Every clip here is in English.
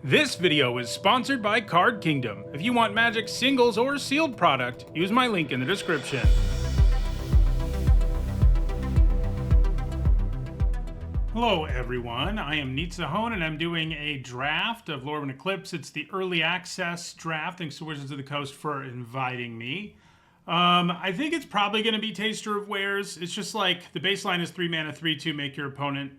This video is sponsored by Card Kingdom. If you want Magic singles or sealed product, use my link in the description. Hello everyone, I am Nietzahone and I'm doing a draft of Lorwyn Eclipsed. It's the early access draft. Thanks to Wizards of the Coast for inviting me. I think it's probably going to be Taster of Wares. It's just like the baseline is 3 mana, 3/2, make your opponent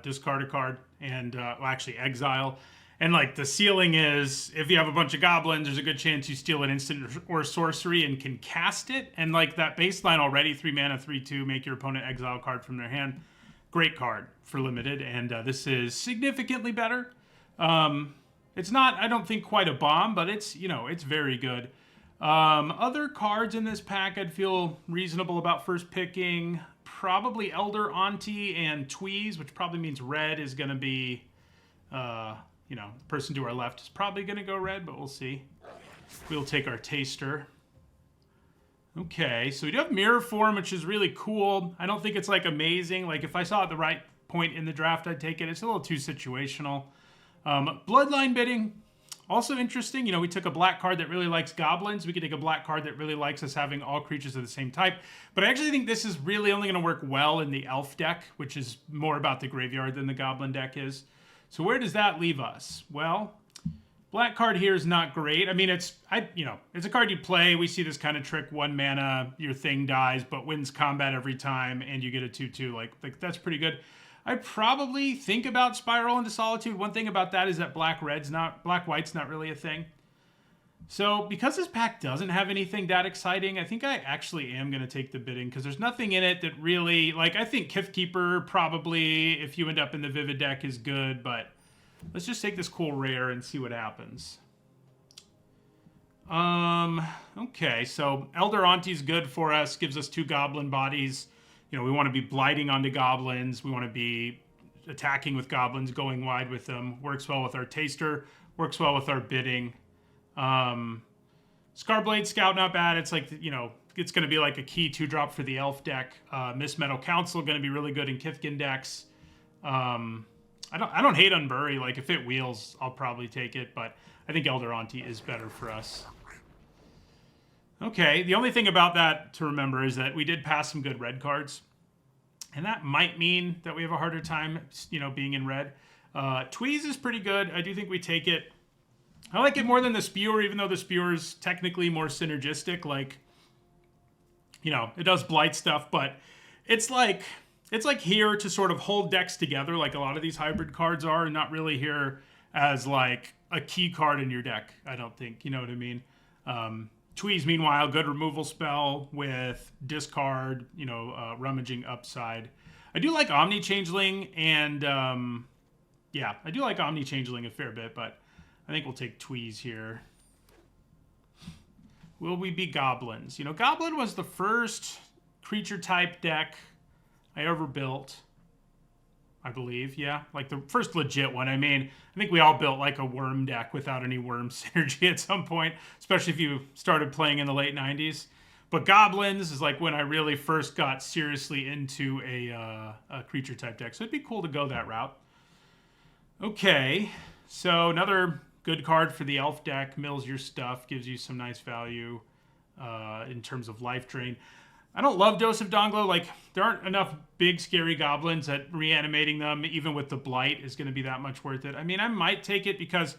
discard a card and well, actually exile. And like the ceiling is, if you have a bunch of goblins, there's a good chance you steal an instant or sorcery and can cast it. And like that baseline already, 3 mana, 3/2, make your opponent exile a card from their hand. Great card for limited, and this is significantly better. It's not, I don't think, quite a bomb, but it's, you know, it's very good. Other cards in this pack I'd feel reasonable about first picking. Probably Elder Auntie and Tweez, which probably means red is going to be, you know, the person to our left is probably going to go red, but we'll see. We'll take our Taster. Okay, so we do have Mirror Form, which is really cool. I don't think it's, like, amazing. Like, if I saw it at the right point in the draft, I'd take it. It's a little too situational. Bloodline Bidding, also interesting. You know, we took a black card that really likes goblins. We could take a black card that really likes us having all creatures of the same type. But I actually think this is really only going to work well in the elf deck, which is more about the graveyard than the goblin deck is. So where does that leave us? Well, black card here is not great. I mean, it's a card you play. We see this kind of trick: 1 mana, your thing dies, but wins combat every time, and you get a 2/2. Like that's pretty good. I'd probably think about Spiral into Solitude. One thing about that is that black white's not really a thing. So because this pack doesn't have anything that exciting, I think I actually am going to take the bidding because there's nothing in it that really, like, I think Kithkeeper probably, if you end up in the Vivid deck, is good, but let's just take this cool rare and see what happens. Okay, so Elder Auntie's good for us, gives us 2 goblin bodies. You know, we want to be blighting onto goblins. We want to be attacking with goblins, going wide with them. Works well with our Taster. Works well with our bidding. Scarblade Scout, not bad. It's like, you know, it's going to be like a key 2-drop for the elf deck. Miss Metal Council, going to be really good in Kithkin decks. I don't hate Unbury. Like, if it wheels, I'll probably take it, but I think Elder Auntie is better for us. Okay, the only thing about that to remember is that we did pass some good red cards, and that might mean that we have a harder time, you know, being in red. Tweez is pretty good. I do think we take it. I like it more than the Spewer, even though the Spewer is technically more synergistic. Like, you know, it does blight stuff, but it's like here to sort of hold decks together, like a lot of these hybrid cards are, and not really here as like a key card in your deck, I don't think. You know what I mean? Tweez, meanwhile, good removal spell with discard, you know, rummaging upside. I do like Omni Changeling, and yeah, I do like Omni Changeling a fair bit, but I think we'll take Tweez here. Will we be Goblins? You know, Goblin was the first creature type deck I ever built, I believe. Yeah, like the first legit one. I mean, I think we all built like a worm deck without any worm synergy at some point, especially if you started playing in the late 90s. But Goblins is like when I really first got seriously into a creature type deck. So it'd be cool to go that route. Okay, so another good card for the elf deck. Mills your stuff, gives you some nice value in terms of life drain. I don't love Dose of Donglo. Like, there aren't enough big, scary goblins that reanimating them, even with the Blight, is going to be that much worth it. I mean, I might take it because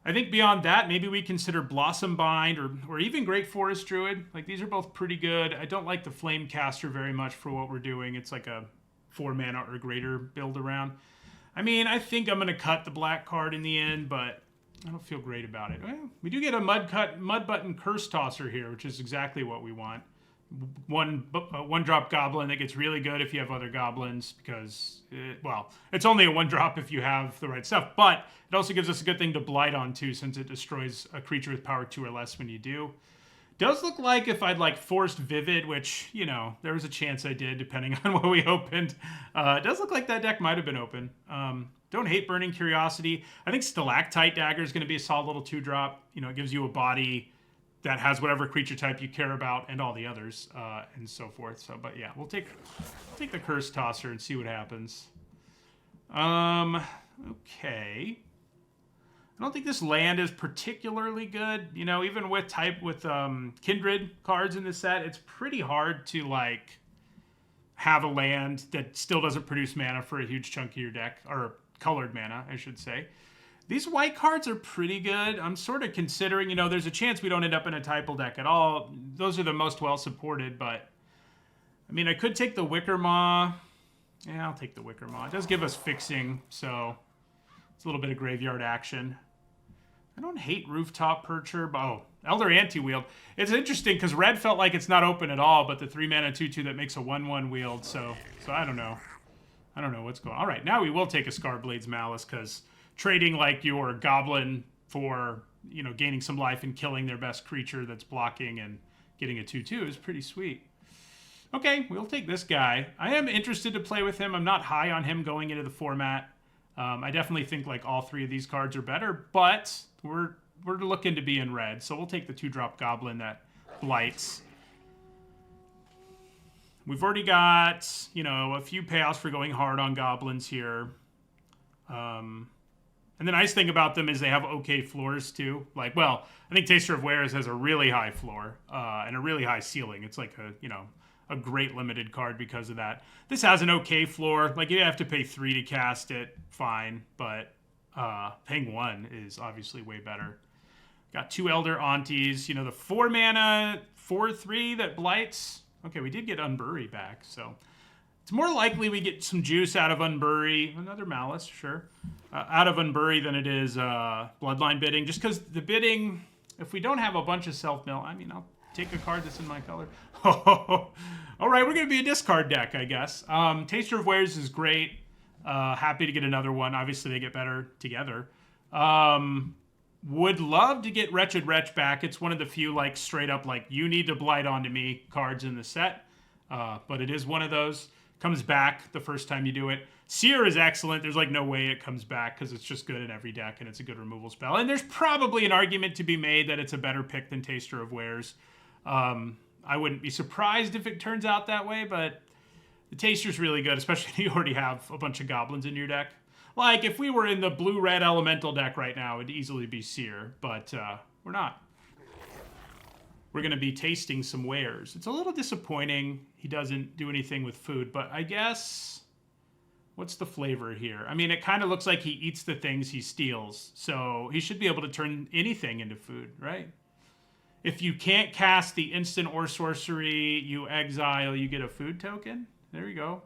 I think beyond that, maybe we consider Blossom Bind or even Great Forest Druid. Like, these are both pretty good. I don't like the Flame Caster very much for what we're doing. It's like a 4 mana or greater build around. I mean, I think I'm going to cut the black card in the end, but I don't feel great about it. Well, we do get a Mud Button Curse Tosser here, which is exactly what we want. One drop goblin that gets really good if you have other goblins because, well, it's only a 1-drop if you have the right stuff, but it also gives us a good thing to blight on too, since it destroys a creature with power 2 or less when you do. Does look like if I'd like forced Vivid, which, you know, there was a chance I did depending on what we opened. It does look like that deck might have been open. Don't hate Burning Curiosity. I think Stalactite Dagger is going to be a solid little 2-drop. You know, it gives you a body that has whatever creature type you care about and all the others and so forth. So, but yeah, we'll take the Curse Tosser and see what happens. Okay. I don't think this land is particularly good. You know, even with Kindred cards in the set, it's pretty hard to like have a land that still doesn't produce mana for a huge chunk of your deck, or colored mana, I should say. These white cards are pretty good. I'm sort of considering, you know, there's a chance we don't end up in a Typal deck at all. Those are the most well supported, but I mean, I could take the Wicker Maw. Yeah, I'll take the Wicker Maw. It does give us fixing, so it's a little bit of graveyard action. I don't hate Rooftop Percher, but oh, Elder Anti-Wield. It's interesting because red felt like it's not open at all, but the 3-mana 2/2 that makes a 1/1 wield, so I don't know. I don't know what's going on. All right, now we will take a Scarblade's Malice because trading like your Goblin for, you know, gaining some life and killing their best creature that's blocking and getting a 2/2 is pretty sweet. Okay, we'll take this guy. I am interested to play with him. I'm not high on him going into the format. I definitely think like all 3 of these cards are better, but we're looking to be in red, so we'll take the 2-drop Goblin that blights. We've already got, you know, a few payoffs for going hard on Goblins here. And the nice thing about them is they have okay floors too. Like, well, I think Taster of Wares has a really high floor and a really high ceiling. It's like a, you know, a great limited card because of that. This has an okay floor. Like, you have to pay 3 to cast it, fine, but paying 1 is obviously way better. Got 2 Elder Aunties, you know, the 4-mana 4/3 that blights. Okay, we did get Unbury back, so it's more likely we get some juice out of Unbury. Another Malice, sure. Out of Unbury than it is Bloodline bidding, just because the bidding, if we don't have a bunch of self-mill, I mean, I'll take a card that's in my color. All right, we're going to be a discard deck, I guess. Taster of Wares is great. Happy to get another one. Obviously, they get better together. Would love to get Wretched Wretch back. It's one of the few, like, straight up, like, you need to blight onto me cards in the set. But it is one of those. Comes back the first time you do it. Seer is excellent. There's, like, no way it comes back because it's just good in every deck and it's a good removal spell. And there's probably an argument to be made that it's a better pick than Taster of Wares. I wouldn't be surprised if it turns out that way, but the Taster's really good, especially if you already have a bunch of Goblins in your deck. Like, if we were in the blue-red elemental deck right now, it'd easily be Seer, but we're not. We're going to be tasting some wares. It's a little disappointing he doesn't do anything with food, but I guess, what's the flavor here? I mean, it kind of looks like he eats the things he steals, so he should be able to turn anything into food, right? If you can't cast the instant or sorcery, you exile, you get a food token. There you go.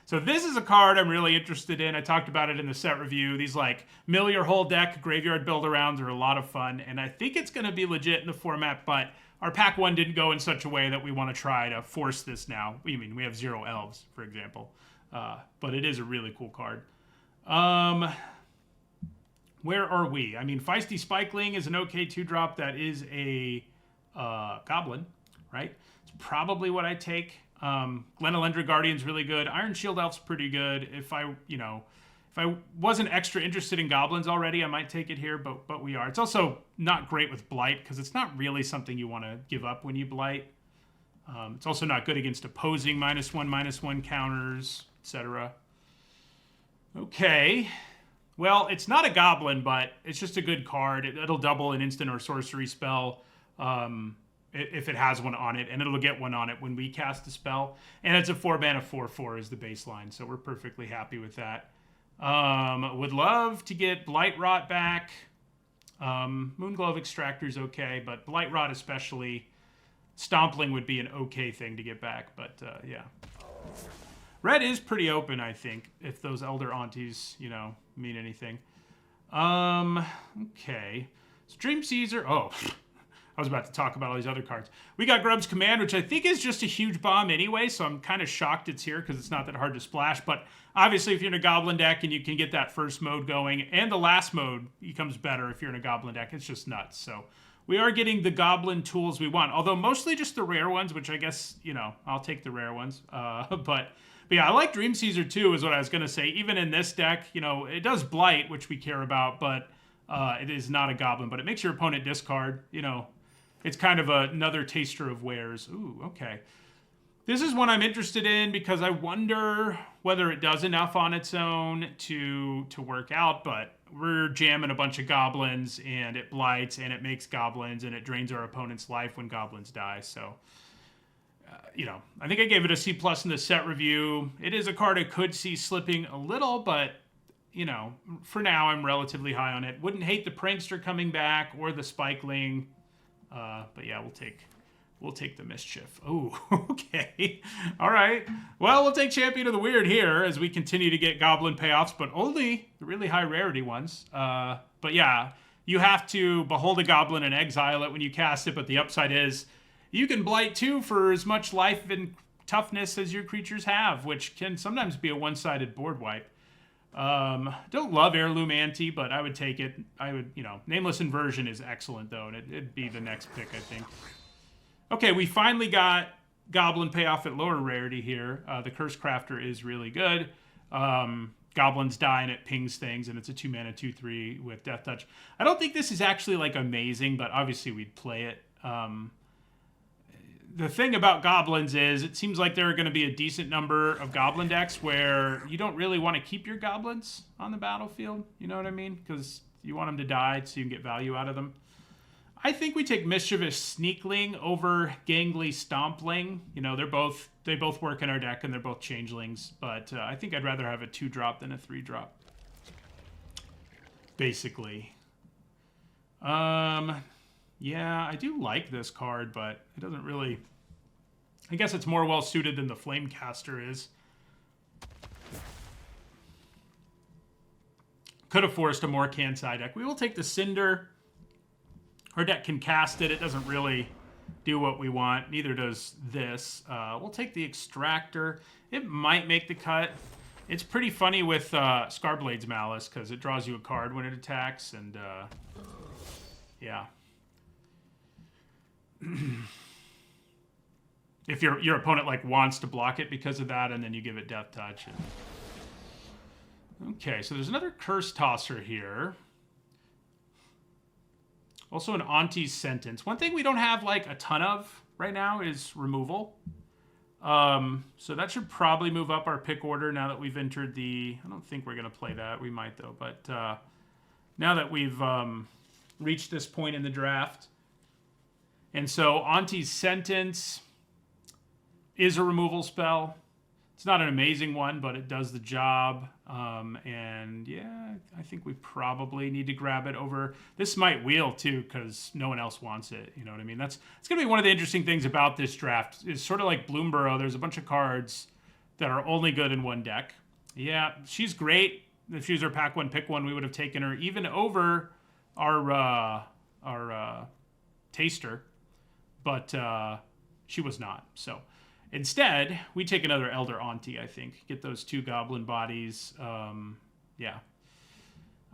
So this is a card I'm really interested in. I talked about it in the set review. These like mill your whole deck graveyard build-arounds are a lot of fun, and I think it's going to be legit in the format, but our pack 1 didn't go in such a way that we want to try to force this now. I mean, we have 0 elves, for example. But it is a really cool card. Where are we? I mean, Feisty Spikeling is an okay 2-drop. That is a Goblin, right? It's probably what I take. Glenelendra Guardian's really good. Iron Shield Elf's pretty good. If I wasn't extra interested in Goblins already, I might take it here, but we are. It's also not great with Blight because it's not really something you want to give up when you Blight. It's also not good against opposing -1/-1 counters, etc. Okay. Well, it's not a Goblin, but it's just a good card. It'll double an instant or sorcery spell if it has one on it, and it'll get one on it when we cast a spell. And it's a 4-mana 4/4 is the baseline, so we're perfectly happy with that. Would love to get Blight Rot back. Moonglove Extractor's okay, but Blight Rot especially. Stompling would be an okay thing to get back, but yeah. Red is pretty open, I think, if those Elder Aunties, you know, mean anything. Okay. So Dream Caesar. Oh, I was about to talk about all these other cards. We got Grubb's Command, which I think is just a huge bomb anyway, so I'm kind of shocked it's here because it's not that hard to splash. But obviously, if you're in a Goblin deck and you can get that first mode going, and the last mode becomes better if you're in a Goblin deck, it's just nuts. So we are getting the Goblin tools we want, although mostly just the rare ones, which I guess, you know, I'll take the rare ones. But yeah, I like Dream Caesar too, is what I was going to say. Even in this deck, you know, it does Blight, which we care about, but it is not a Goblin. But it makes your opponent discard, you know. It's kind of another Taster of Wares. Ooh, okay. This is one I'm interested in because I wonder whether it does enough on its own to work out, but we're jamming a bunch of goblins, and it blights, and it makes goblins, and it drains our opponent's life when goblins die. So, I think I gave it a C+ in the set review. It is a card I could see slipping a little, but, for now I'm relatively high on it. Wouldn't hate the Prankster coming back or the Spikeling. But yeah, we'll take the Mischief. Oh, okay. All right. Well, we'll take Champion of the Weird here as we continue to get Goblin payoffs, but only the really high rarity ones. But yeah, you have to Behold a Goblin and exile it when you cast it, but the upside is you can Blight too for as much life and toughness as your creatures have, which can sometimes be a one-sided board wipe. Don't love Heirloom Ante, but I would take it. I would, Nameless Inversion is excellent, though, and it'd be the next pick, I think. Okay, we finally got Goblin payoff at lower rarity here. The Curse Crafter is really good. Goblins die and it pings things, and it's a 2-mana 2/3 with Death Touch. I don't think this is actually, amazing, but obviously we'd play it. The thing about goblins is it seems like there are going to be a decent number of goblin decks where you don't really want to keep your goblins on the battlefield. You know what I mean? Because you want them to die so you can get value out of them. I think we take Mischievous Sneakling over Gangly Stompling. They both work in our deck and they're both changelings, but I think I'd rather have a 2-drop than a 3-drop. Basically. Yeah, I do like this card, but it doesn't really... I guess it's more well-suited than the Flamecaster is. Could have forced a more Kansai deck. We will take the Cinder. Our deck can cast it. It doesn't really do what we want. Neither does this. We'll take the Extractor. It might make the cut. It's pretty funny with Scarblade's Malice, because it draws you a card when it attacks, and yeah. If your opponent wants to block it because of that, and then you give it Death Touch. Okay, so there's another Curse Tosser here. Also an Auntie's Sentence. One thing we don't have a ton of right now is removal. So that should probably move up our pick order now that we've entered the... I don't think we're going to play that. We might though. But now that we've reached this point in the draft... And so Auntie's Sentence is a removal spell. It's not an amazing one, but it does the job. And yeah, I think we probably need to grab it over. This might wheel too, because no one else wants it. You know what I mean? It's going to be one of the interesting things about this draft. It's sort of like Bloomborough. There's a bunch of cards that are only good in one deck. Yeah, she's great. If she was our pack one, pick one, we would have taken her even over our Taster. But she was not. So instead, we take another Elder Auntie, I think. Get those 2 goblin bodies. Yeah.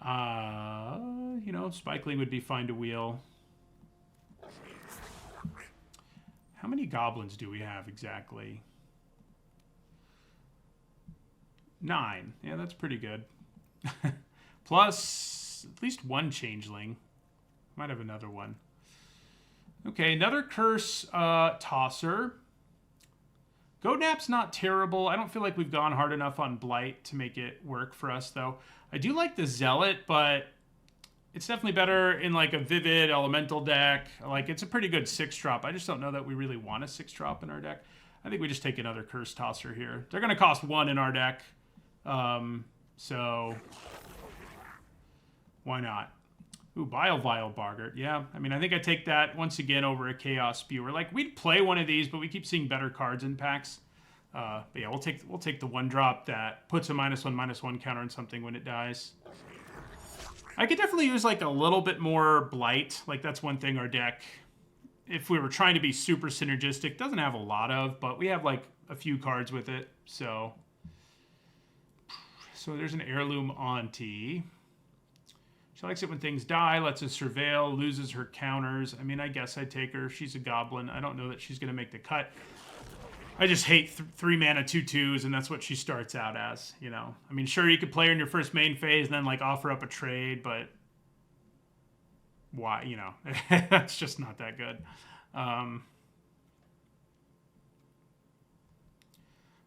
Spikeling would be fine to wheel. How many goblins do we have exactly? 9. Yeah, that's pretty good. Plus at least 1 changeling. Might have another one. Okay, another Curse Tosser. Goatnap's not terrible. I don't feel like we've gone hard enough on Blight to make it work for us, though. I do like the Zealot, but it's definitely better in a Vivid Elemental deck. It's a pretty good 6-drop. I just don't know that we really want a 6-drop in our deck. I think we just take another Curse Tosser here. They're going to cost 1 in our deck, so why not? Ooh, Vile Boggart. Yeah, I mean, I think I take that once again over a Chaos Spewer. We'd play one of these, but we keep seeing better cards in packs. But yeah, we'll take the 1-drop that puts a -1/-1 counter on something when it dies. I could definitely use a little bit more Blight. That's one thing our deck, if we were trying to be super synergistic, doesn't have a lot of, but we have a few cards with it. So there's an Heirloom Auntie. She likes it when things die, lets us surveil, loses her counters. I mean, I guess I'd take her. She's a goblin. I don't know that she's going to make the cut. I just hate 3-mana 2/2s, and that's what she starts out as, I mean, sure, you could play her in your first main phase and then, offer up a trade, but why, that's just not that good.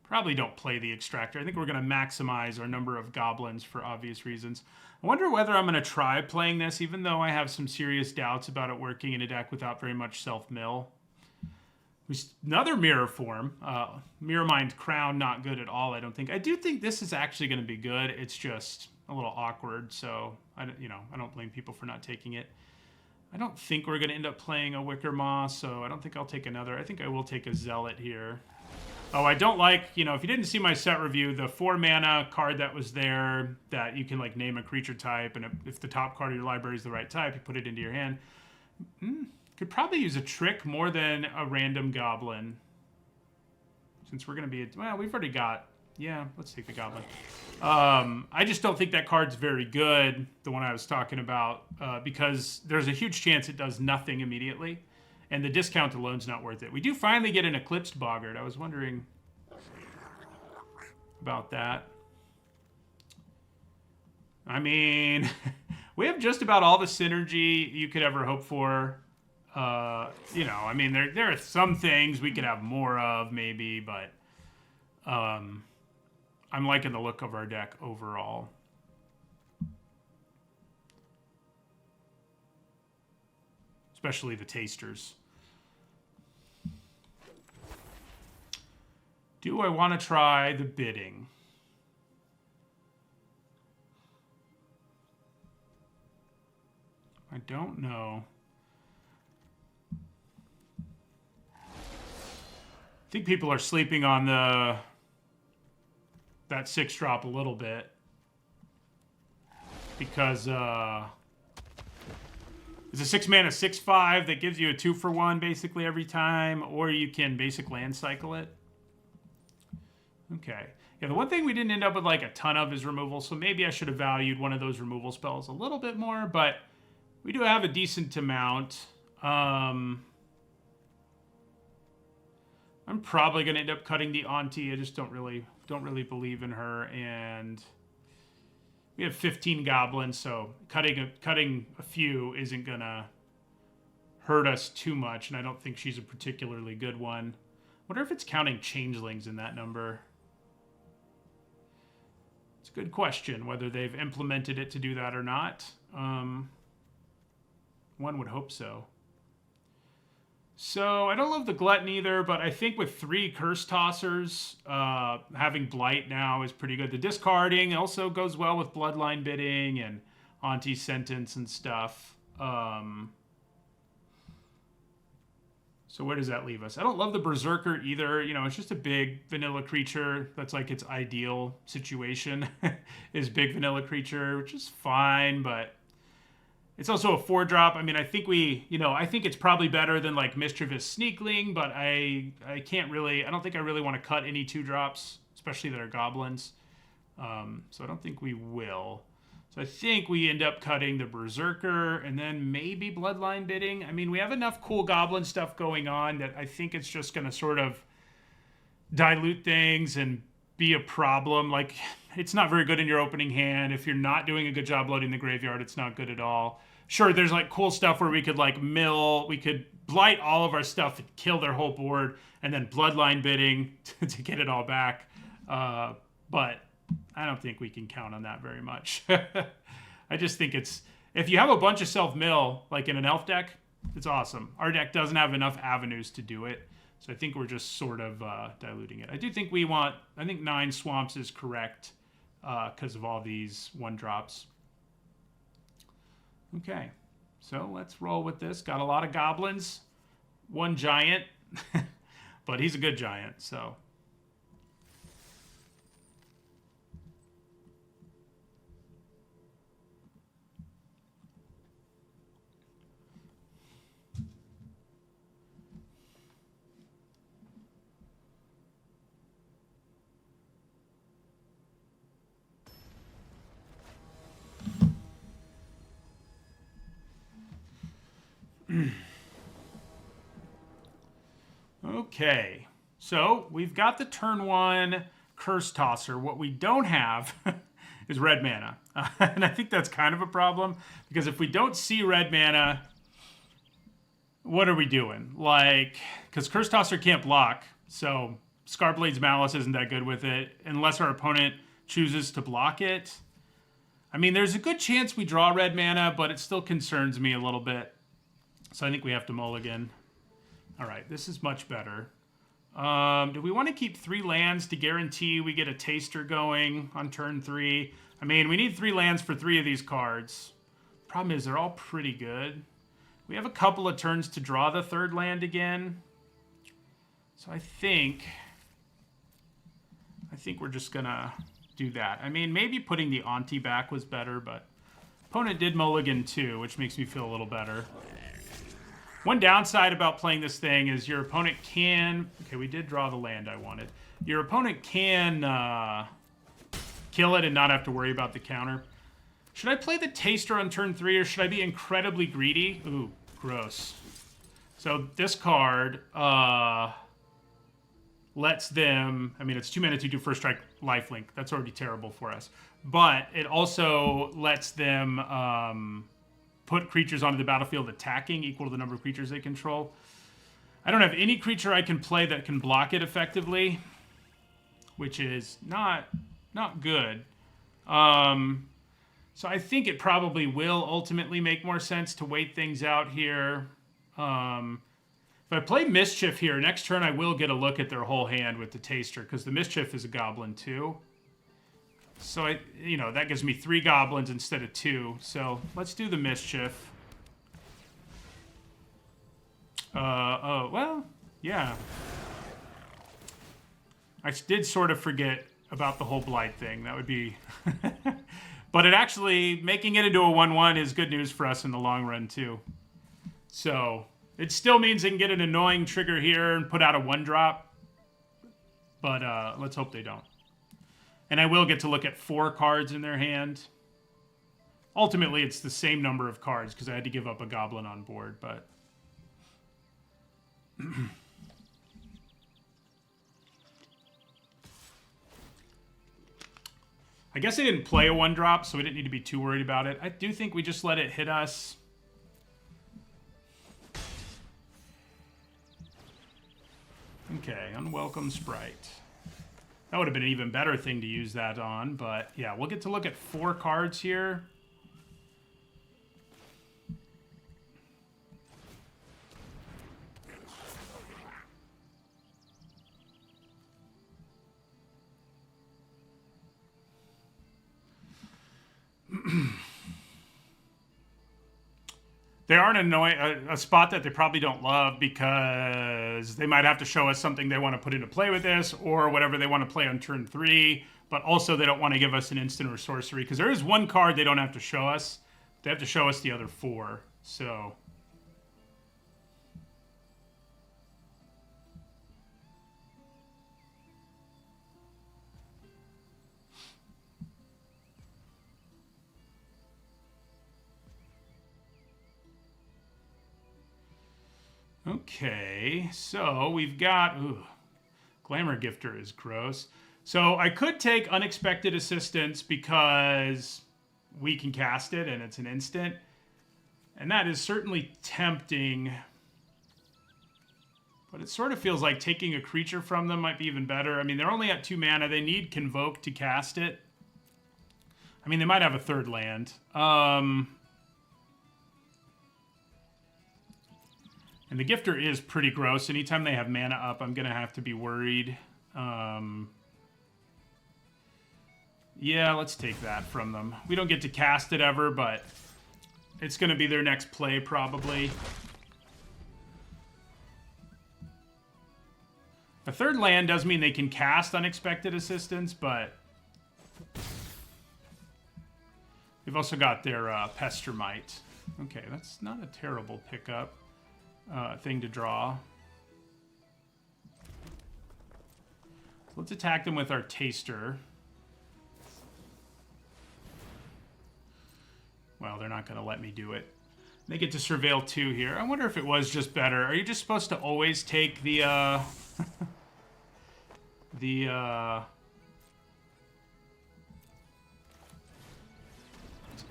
Probably don't play the Extractor. I think we're going to maximize our number of goblins for obvious reasons. I wonder whether I'm going to try playing this, even though I have some serious doubts about it working in a deck without very much self-mill. Another mirror form. Mirror Mind Crown, not good at all, I don't think. I do think this is actually going to be good. It's just a little awkward, so I don't blame people for not taking it. I don't think we're going to end up playing a Wicker Moss, so I don't think I'll take another. I think I will take a Zealot here. Oh, I don't like, if you didn't see my set review, the 4 mana card that was there that you can like name a creature type, and if the top card of your library is the right type, you put it into your hand. Could probably use a trick more than a random Goblin. Since we're going to be, well, we've already got, yeah, let's take the Goblin. I just don't think that card's very good, the one I was talking about, because there's a huge chance it does nothing immediately. And the discount alone's not worth it. We do finally get an Eclipsed Boggart. I was wondering about that. I mean, we have just about all the synergy you could ever hope for. I mean, there are some things we could have more of, maybe, but I'm liking the look of our deck overall. Especially the tasters. Do I want to try the bidding? I don't know. I think people are sleeping on that 6-drop a little bit. Because it's a 6 mana 6/5 that gives you a 2-for-1 basically every time, or you can basic land cycle it. Okay. Yeah, the one thing we didn't end up with like a ton of is removal, so maybe I should have valued one of those removal spells a little bit more, but we do have a decent amount. I'm probably going to end up cutting the Auntie. I just don't really believe in her, and we have 15 goblins, so cutting a few isn't going to hurt us too much, and I don't think she's a particularly good one. Wonder if it's counting changelings in that number. It's a good question, whether they've implemented it to do that or not. One would hope so. So, I don't love the Glutton either, but I think with 3 Curse Tossers, having Blight now is pretty good. The discarding also goes well with Bloodline Bidding and Auntie's Sentence and stuff. So where does that leave us? I don't love the Berserker either. It's just a big vanilla creature. That's like its ideal situation is big vanilla creature, which is fine, but it's also a 4-drop. I mean, I think I think it's probably better than like Mischievous Sneakling, but I don't think I really want to cut any 2-drops, especially that are goblins. So I don't think we will. So I think we end up cutting the Berserker and then maybe Bloodline Bidding. I mean, we have enough cool goblin stuff going on that I think it's just going to sort of dilute things and be a problem. Like, it's not very good in your opening hand. If you're not doing a good job loading the graveyard, it's not good at all. Sure, there's like cool stuff where we could like we could blight all of our stuff and kill their whole board and then Bloodline Bidding to get it all back. But I don't think we can count on that very much. I just think if you have a bunch of self-mill, like in an elf deck, it's awesome. Our deck doesn't have enough avenues to do it, so I think we're just sort of diluting it. I do think I think 9 swamps is correct because of all these 1-drops. Okay, so let's roll with this. Got a lot of goblins, 1 giant, but he's a good giant, so... Okay, so we've got the turn 1 Curse Tosser. What we don't have is red mana. And I think that's kind of a problem, because if we don't see red mana, what are we doing? Like, because Curse Tosser can't block, so Scarblade's Malice isn't that good with it, unless our opponent chooses to block it. I mean, there's a good chance we draw red mana, but it still concerns me a little bit. So I think we have to mulligan. All right, this is much better. Do we want to keep 3 lands to guarantee we get a taster going on turn 3? I mean, we need 3 lands for 3 of these cards. Problem is, they're all pretty good. We have a couple of turns to draw the 3rd land again. So I think we're just going to do that. I mean, maybe putting the Auntie back was better, but opponent did mulligan too, which makes me feel a little better. One downside about playing this thing is your opponent can... Okay, we did draw the land I wanted. Your opponent can kill it and not have to worry about the counter. Should I play the Taster on turn 3, or should I be incredibly greedy? Ooh, gross. So this card lets them... I mean, it's 2 mana to do first strike lifelink. That's already terrible for us. But it also lets them... put creatures onto the battlefield attacking equal to the number of creatures they control. I don't have any creature I can play that can block it effectively, which is not good. So I think it probably will ultimately make more sense to wait things out here. If I play Mischief here, next turn I will get a look at their whole hand with the Taster, because the Mischief is a Goblin too. So, that gives me 3 goblins instead of 2. So, let's do the Mischief. Oh, well, yeah. I did sort of forget about the whole Blight thing. That would be... But it actually, making it into a 1/1 is good news for us in the long run, too. So, it still means they can get an annoying trigger here and put out a 1-drop. But let's hope they don't. And I will get to look at 4 cards in their hand. Ultimately, it's the same number of cards because I had to give up a Goblin on board, but... I guess I didn't play a 1-drop, so we didn't need to be too worried about it. I do think we just let it hit us. Okay, Unwelcome Sprite. That would have been an even better thing to use that on, but yeah, we'll get to look at 4 cards here. They are a spot that they probably don't love because they might have to show us something they want to put into play with this, or whatever they want to play on turn 3, but also they don't want to give us an instant or sorcery, because there is 1 card they don't have to show us. They have to show us the other 4, so... Okay, so we've got... Ooh, Glamour Gifter is gross. So I could take Unexpected Assistance because we can cast it and it's an instant. And that is certainly tempting. But it sort of feels like taking a creature from them might be even better. I mean, they're only at 2 mana. They need Convoke to cast it. I mean, they might have a 3rd land. And the Gifter is pretty gross. Anytime they have mana up, I'm going to have to be worried. Yeah, let's take that from them. We don't get to cast it ever, but it's going to be their next play, probably. A 3rd land does mean they can cast Unexpected Assistance, but... We've also got their Pestermite. Okay, that's not a terrible pickup. Thing to draw. Let's attack them with our Taster. Well, they're not going to let me do it. They get to Surveil 2 here. I wonder if it was just better. Are you just supposed to always take the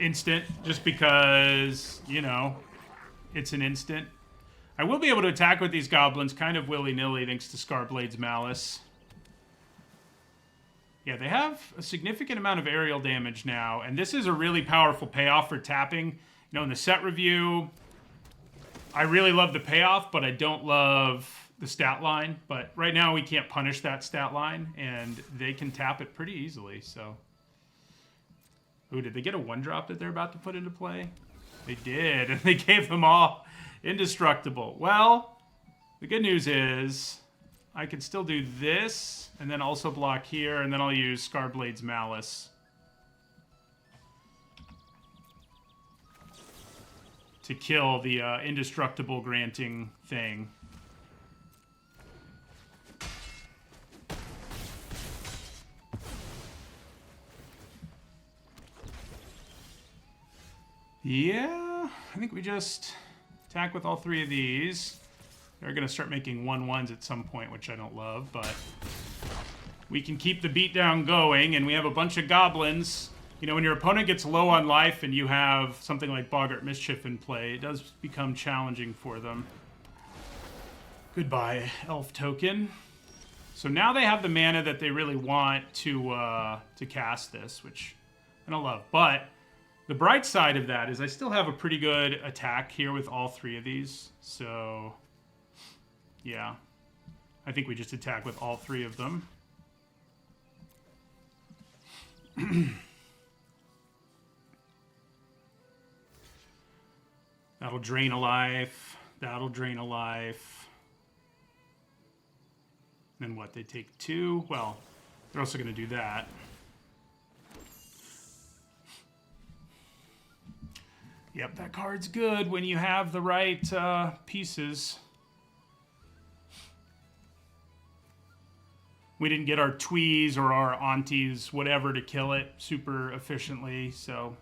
instant just because, it's an instant? I will be able to attack with these goblins kind of willy-nilly thanks to Scarblade's Malice. Yeah, they have a significant amount of aerial damage now, and this is a really powerful payoff for tapping. You know, in the set review, I really love the payoff, but I don't love the stat line. But right now we can't punish that stat line, and they can tap it pretty easily, so. Ooh, did they get a 1-drop that they're about to put into play? They did, and they gave them all indestructible. Well, the good news is I can still do this, and then also block here, and then I'll use Scarblade's Malice to kill the indestructible granting thing. Yeah, I think we just attack with all 3 of these. They're going to start making 1/1s at some point, which I don't love, but we can keep the beatdown going, and we have a bunch of goblins. You know, when your opponent gets low on life and you have something like Boggart Mischief in play, it does become challenging for them. Goodbye, Elf Token. So now they have the mana that they really want to cast this, which I don't love. But the bright side of that is I still have a pretty good attack here with all 3 of these. So, yeah. I think we just attack with all 3 of them. That'll drain a life. That'll drain a life. Then what? They take 2? Well, they're also going to do that. Yep, that card's good when you have the right pieces. We didn't get our Tweez or our Aunties, whatever, to kill it super efficiently, so.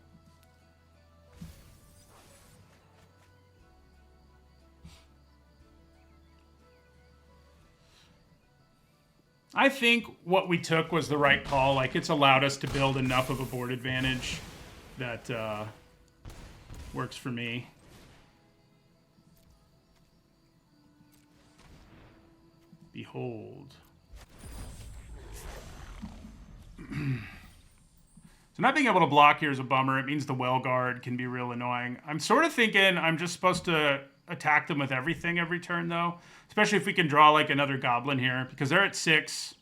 I think what we took was the right call. Like, it's allowed us to build enough of a board advantage that works for me. Behold. So not being able to block here is a bummer. It means the well guard can be real annoying. I'm sort of thinking I'm just supposed to attack them with everything every turn, though. Especially if we can draw, like, another goblin here. Because they're at 6.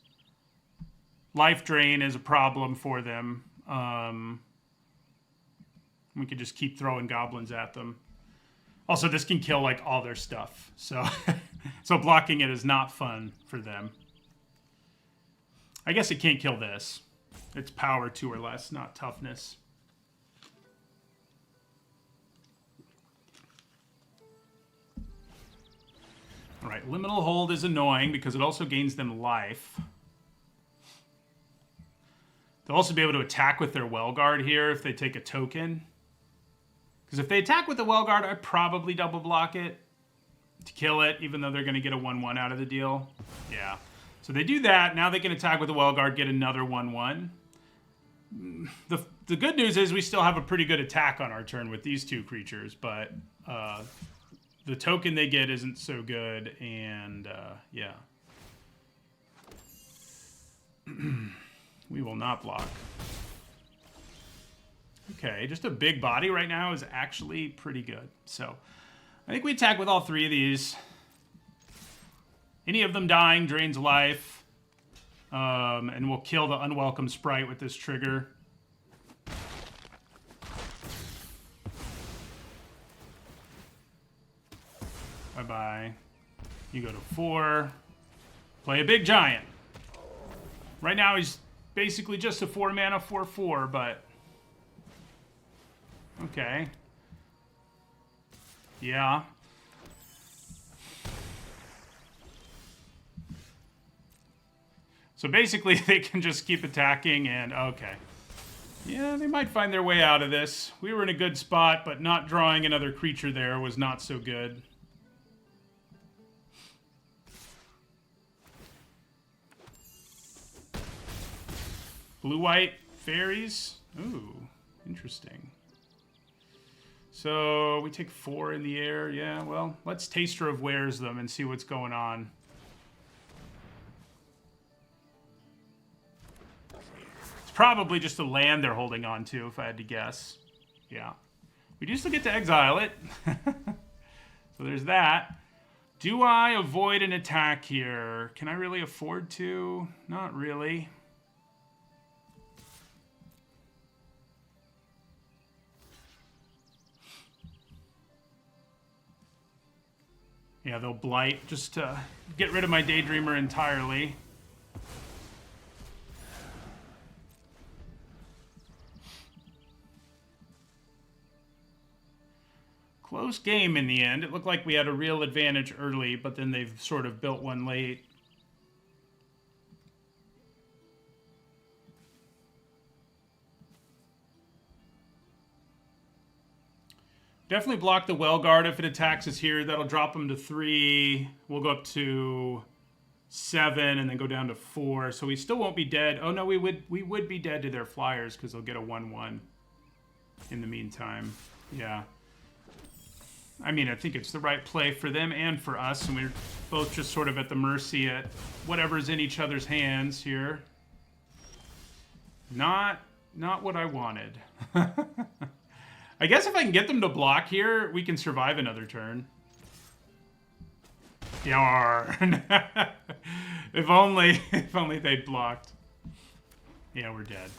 Life drain is a problem for them. We could just keep throwing goblins at them. Also, this can kill, like, all their stuff. So, so blocking it is not fun for them. I guess it can't kill this. It's power 2 or less, not toughness. All right, Liminal Hold is annoying because it also gains them life. They'll also be able to attack with their Well Guard here if they take a token. Because if they attack with the Well Guard, I'd probably double block it to kill it, even though they're going to get a 1/1 out of the deal. Yeah. So they do that. Now they can attack with the Well Guard, get another 1/1. The good news is we still have a pretty good attack on our turn with these 2 creatures, but the token they get isn't so good, and yeah. We will not block. Okay, just a big body right now is actually pretty good. So I think we attack with all 3 of these. Any of them dying drains life. And we'll kill the unwelcome sprite with this trigger. Bye-bye. You go to 4. Play a big giant. Right now he's basically just a 4-mana 4/4, but okay. Yeah. So basically they can just keep attacking and okay. Yeah, they might find their way out of this. We were in a good spot, but not drawing another creature there was not so good. Blue-white fairies. Ooh, interesting. So we take 4 in the air. Yeah, well, let's Taster of Wares them and see what's going on. probably just a land they're holding on to, if I had to guess. Yeah. We do still get to exile it. So there's that. Do I avoid an attack here? Can I really afford to? Not really. Yeah, they'll blight just to get rid of my Daydreamer entirely. Close game in the end. It looked like we had a real advantage early, but then they've sort of built one late. Definitely block the Well Guard if it attacks us here. That'll drop them to 3. We'll go up to 7 and then go down to 4. So we still won't be dead. Oh no, we would be dead to their flyers because they'll get a 1/1 in the meantime. Yeah. I mean, I think it's the right play for them and for us, and we're both just sort of at the mercy at whatever's in each other's hands here. Not what I wanted. I guess if I can get them to block here, we can survive another turn. Yeah. if only they'd blocked. Yeah, we're dead.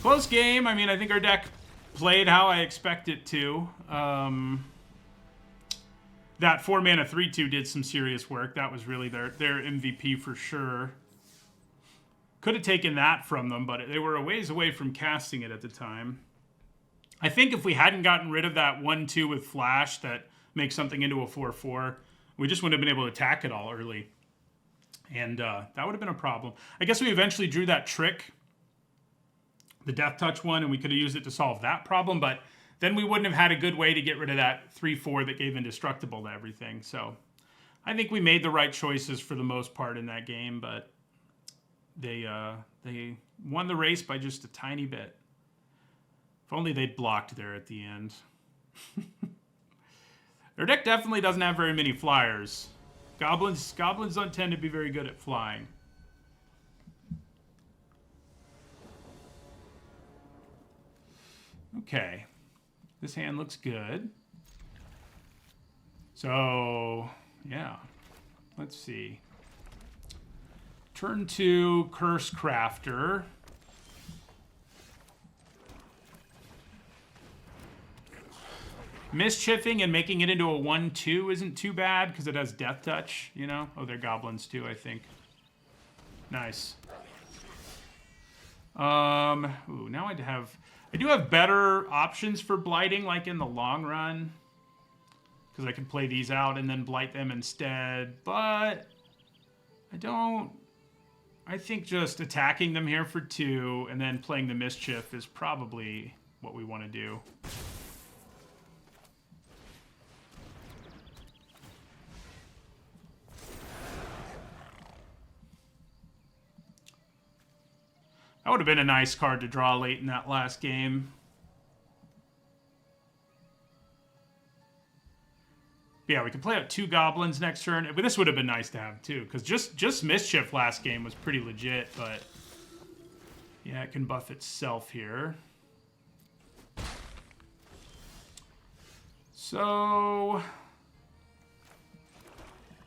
Close game. I mean, I think our deck played how I expect it to. That 4-mana 3/2 did some serious work. That was really their MVP for sure. Could have taken that from them, but they were a ways away from casting it at the time. I think if we hadn't gotten rid of that 1/2 with Flash that makes something into a 4/4, we just wouldn't have been able to attack it all early. And that would have been a problem. I guess we eventually drew that trick, the Death Touch one, and we could have used it to solve that problem, but then we wouldn't have had a good way to get rid of that 3/4 that gave Indestructible to everything. So I think we made the right choices for the most part in that game, but they won the race by just a tiny bit. If only they'd blocked there at the end. Their deck definitely doesn't have very many flyers. Goblins don't tend to be very good at flying. Okay. This hand looks good. So, yeah. Let's see. Turn 2, Curse Crafter. Mischiefing and making it into a 1/2 isn't too bad because it has Death Touch, you know? Oh, they're goblins too, I think. Nice. Ooh, now I do have better options for blighting, like in the long run. Because I can play these out and then blight them instead. But I think just attacking them here for 2 and then playing the Mischief is probably what we want to do. That would have been a nice card to draw late in that last game. But yeah, we could play out 2 goblins next turn. But this would have been nice to have too, because just Mischief last game was pretty legit, but yeah, it can buff itself here. So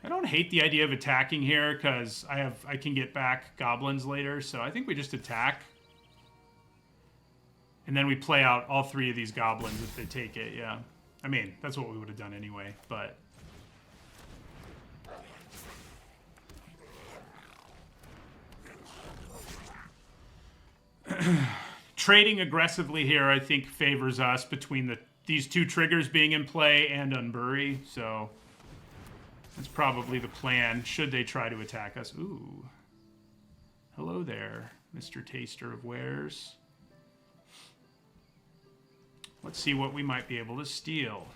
I don't hate the idea of attacking here because I can get back goblins later, so I think we just attack. And then we play out all 3 of these goblins if they take it, yeah. I mean, that's what we would have done anyway, but... Trading aggressively here, I think, favors us between these 2 triggers being in play and Unbury, so... That's probably the plan, should they try to attack us. Ooh. Hello there, Mr. Taster of Wares. Let's see what we might be able to steal.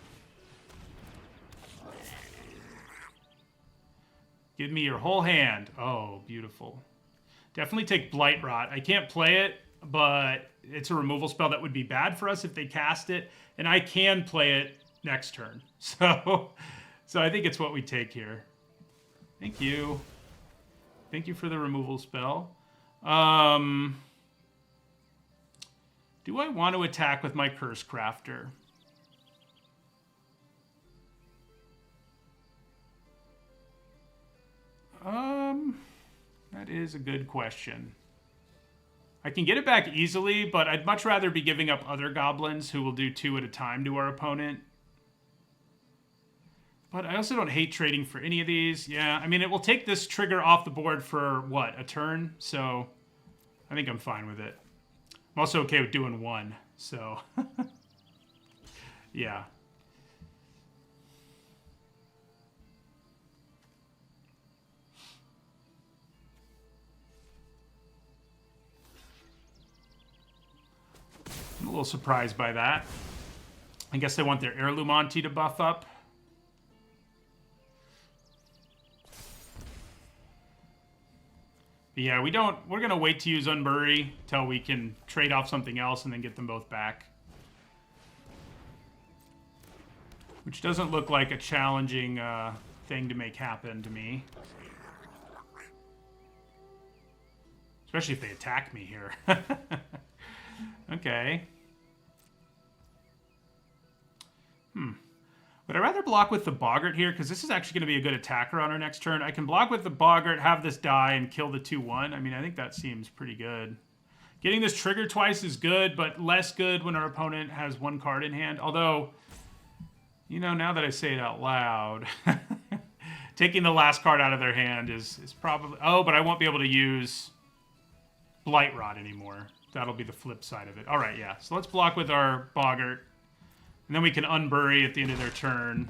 Give me your whole hand. Oh, beautiful. Definitely take Blight Rot. I can't play it, but it's a removal spell that would be bad for us if they cast it, and I can play it next turn. So I think it's what we take here. Thank you. Thank you for the removal spell. Do I want to attack with my Curse Crafter? That is a good question. I can get it back easily, but I'd much rather be giving up other goblins who will do 2 at a time to our opponent. But I also don't hate trading for any of these. Yeah, I mean, it will take this trigger off the board for, what, a turn? So I think I'm fine with it. I'm also okay with doing 1, so yeah. I'm a little surprised by that. I guess they want their Heirloom Auntie to buff up. But yeah, we're going to wait to use Unbury till we can trade off something else and then get them both back. Which doesn't look like a challenging thing to make happen to me. Especially if they attack me here. Okay. Would I rather block with the Boggart here? Because this is actually going to be a good attacker on our next turn. I can block with the Boggart, have this die, and kill the 2-1. I mean, I think that seems pretty good. Getting this trigger twice is good, but less good when our opponent has 1 card in hand. Although, you know, now that I say it out loud, taking the last card out of their hand is probably... Oh, but I won't be able to use Blight Rod anymore. That'll be the flip side of it. All right, yeah. So let's block with our Boggart. And then we can Unbury at the end of their turn.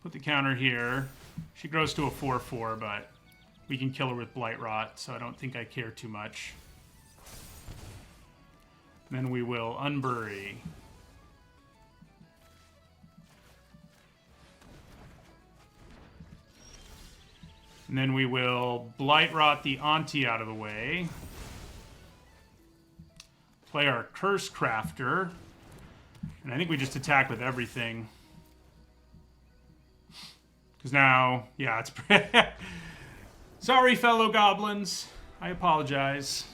Put the counter here. She grows to a 4-4, but we can kill her with Blight Rot, so I don't think I care too much. And then we will Unbury. And then we will Blight Rot the Auntie out of the way. Play our Curse Crafter. And I think we just attack with everything. Because now, yeah, it's... Sorry, fellow goblins. I apologize.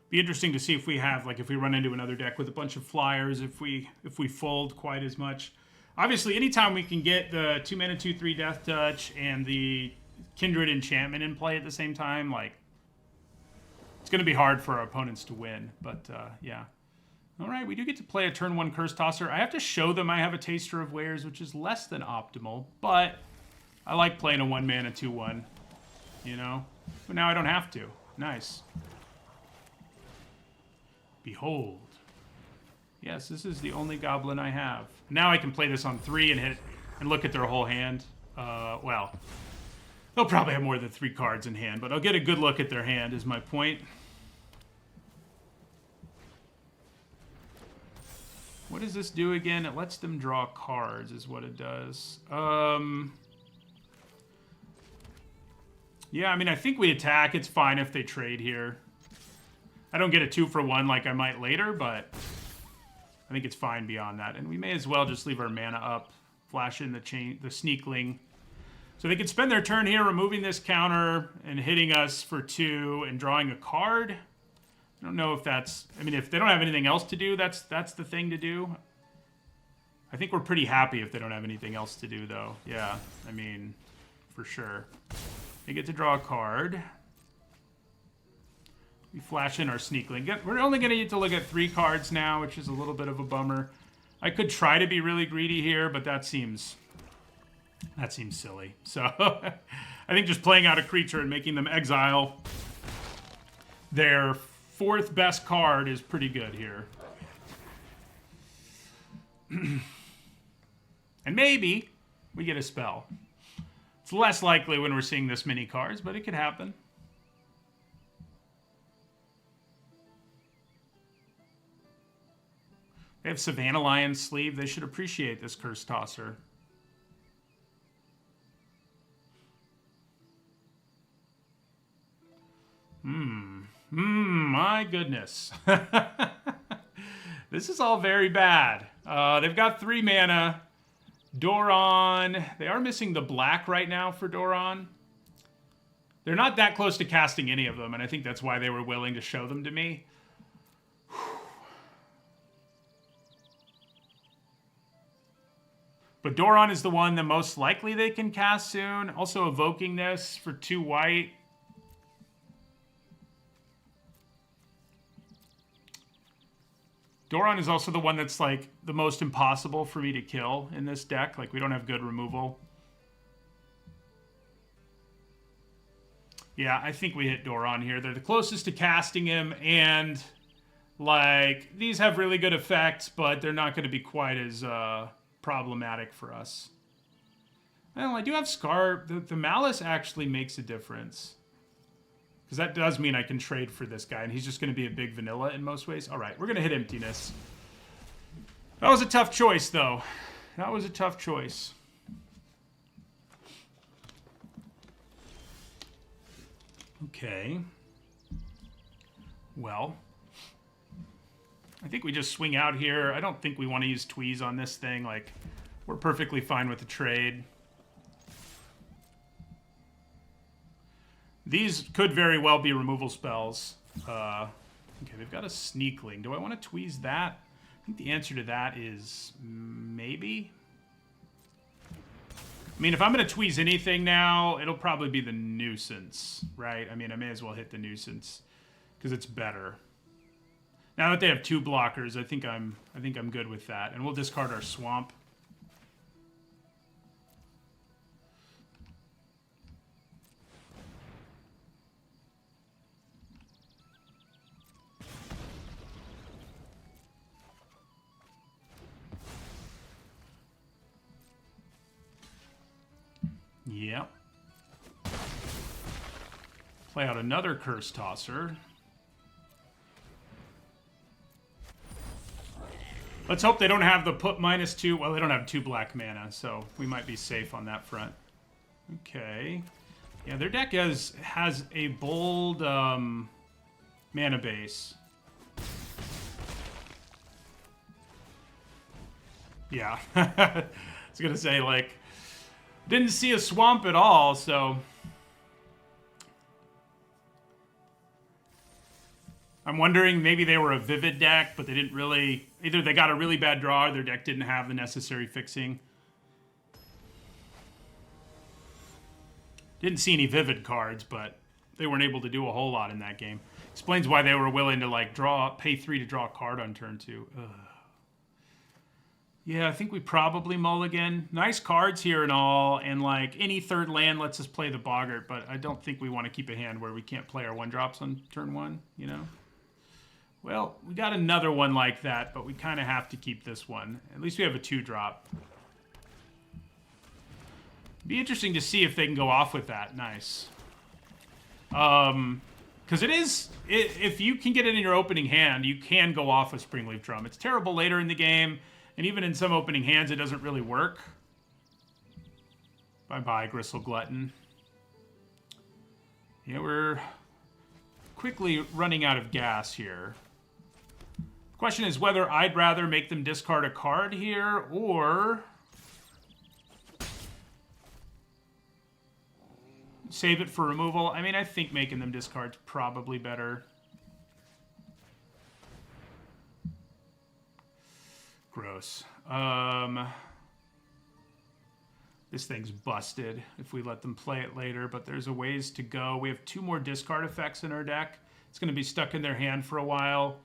Be interesting to see if we have, like, if we run into another deck with a bunch of flyers, if we fold quite as much. Obviously, anytime we can get the 2-mana 2/3 Death Touch and the Kindred Enchantment in play at the same time, like, it's going to be hard for our opponents to win. But yeah. All right, we do get to play a turn 1 Curse Tosser. I have to show them I have a Taster of Wares, which is less than optimal, but I like playing a 1-mana 2/1, you know? But now I don't have to. Nice. Behold. Yes, this is the only goblin I have. Now I can play this on 3 and hit and look at their whole hand. Well, they'll probably have more than 3 cards in hand, but I'll get a good look at their hand is my point. What does this do again? It lets them draw cards is what it does. Yeah, I mean, I think we attack. It's fine if they trade here. I don't get a 2-for-1 like I might later, but I think it's fine beyond that. And we may as well just leave our mana up, flash in the Sneakling. So they can spend their turn here removing this counter and hitting us for 2 and drawing a card. I don't know if that's... I mean, if they don't have anything else to do, that's the thing to do. I think we're pretty happy if they don't have anything else to do, though. Yeah, I mean, for sure. They get to draw a card. We flash in our Sneakling. We're only going to get to look at 3 cards now, which is a little bit of a bummer. I could try to be really greedy here, but that seems silly. So I think just playing out a creature and making them exile their 4th best card is pretty good here. And maybe we get a spell. It's less likely when we're seeing this many cards, but it could happen. They have Savannah Lion's Sleeve. They should appreciate this Curse Tosser. My goodness. This is all very bad. They've got 3 mana. Doran. They are missing the black right now for Doran. They're not that close to casting any of them, and I think that's why they were willing to show them to me. But Doran is the one that most likely they can cast soon. Also evoking this for 2 white. Doran is also the one that's like the most impossible for me to kill in this deck. Like, we don't have good removal. Yeah, I think we hit Doran here. They're the closest to casting him, and like, these have really good effects, but they're not going to be quite as problematic for us. Well, I do have Scar. The Malice actually makes a difference. Because that does mean I can trade for this guy, and he's just going to be a big vanilla in most ways. All right, we're going to hit Emptiness. That was a tough choice, though. That was a tough choice. Okay. Well, I think we just swing out here. I don't think we want to use Tweeze on this thing. Like, we're perfectly fine with the trade. These could very well be removal spells. Okay, they've got a Sneakling. Do I want to Tweeze that? I think the answer to that is maybe. I mean, if I'm going to Tweeze anything now, it'll probably be the Nuisance, right? I mean, I may as well hit the Nuisance because it's better. Now that they have 2 blockers, I think I'm good with that, and we'll discard our Swamp. Yep. Play out another Curse Tosser. Let's hope they don't have the put -2. Well, they don't have 2 black mana, so we might be safe on that front. Okay. Yeah, their deck has a bold mana base. Yeah. I was going to say, like, didn't see a swamp at all, so I'm wondering maybe they were a Vivid deck, but they didn't really... Either they got a really bad draw or their deck didn't have the necessary fixing. Didn't see any Vivid cards, but they weren't able to do a whole lot in that game. Explains why they were willing to, like, pay 3 to draw a card on turn 2. Ugh. Yeah, I think we probably mulligan. Nice cards here and all, and like any third land lets us play the Boggart, but I don't think we want to keep a hand where we can't play our 1-drops on turn 1, you know? Well, we got another one like that, but we kind of have to keep this one. At least we have a 2-drop. Be interesting to see if they can go off with that. Nice. Because if you can get it in your opening hand, you can go off with Springleaf Drum. It's terrible later in the game. And even in some opening hands, it doesn't really work. Bye-bye, Gristle Glutton. Yeah, we're quickly running out of gas here. The question is whether I'd rather make them discard a card here, or save it for removal. I mean, I think making them discard's probably better. Gross. This thing's busted if we let them play it later, but there's a ways to go. We have 2 more discard effects in our deck. It's going to be stuck in their hand for a while,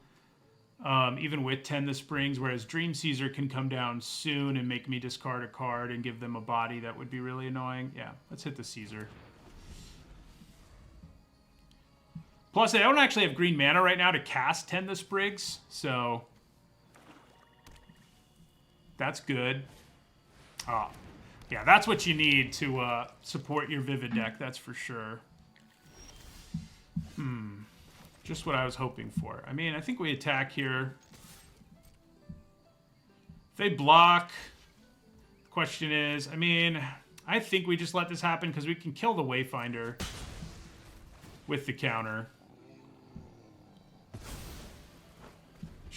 even with Tend the Springs, whereas Dream Caesar can come down soon and make me discard a card and give them a body that would be really annoying. Yeah, let's hit the Caesar. Plus, I don't actually have green mana right now to cast Tend the Sprigs, so that's good. Oh, yeah, that's what you need to support your Vivid deck, that's for sure. Just what I was hoping for. I mean, I think we attack here. If they block, the question is, I mean, I think we just let this happen because we can kill the Wayfinder with the counter.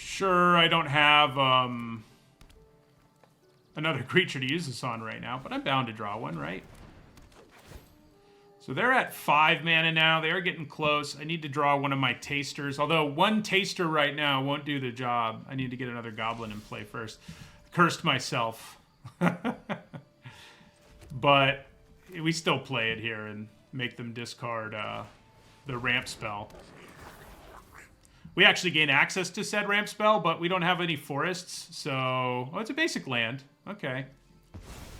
Sure, I don't have another creature to use this on right now, but I'm bound to draw one, right? So they're at 5 mana now. They are getting close. I need to draw one of my tasters. Although one taster right now won't do the job. I need to get another goblin in play first. Cursed myself. But we still play it here and make them discard the ramp spell. We actually gain access to said ramp spell, but we don't have any forests. So, oh, it's a basic land. Okay.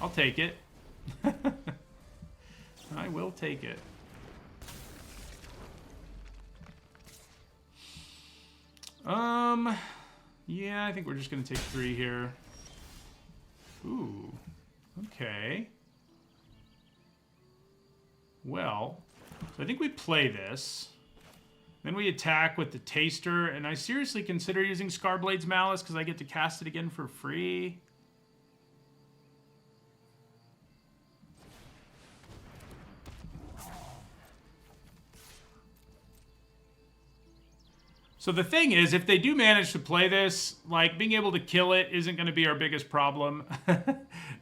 I'll take it. I will take it. Yeah, I think we're just going to take 3 here. Ooh, okay. Well, so I think we play this. Then we attack with the Taster, and I seriously consider using Scarblade's Malice because I get to cast it again for free. So the thing is, if they do manage to play this, like, being able to kill it isn't going to be our biggest problem.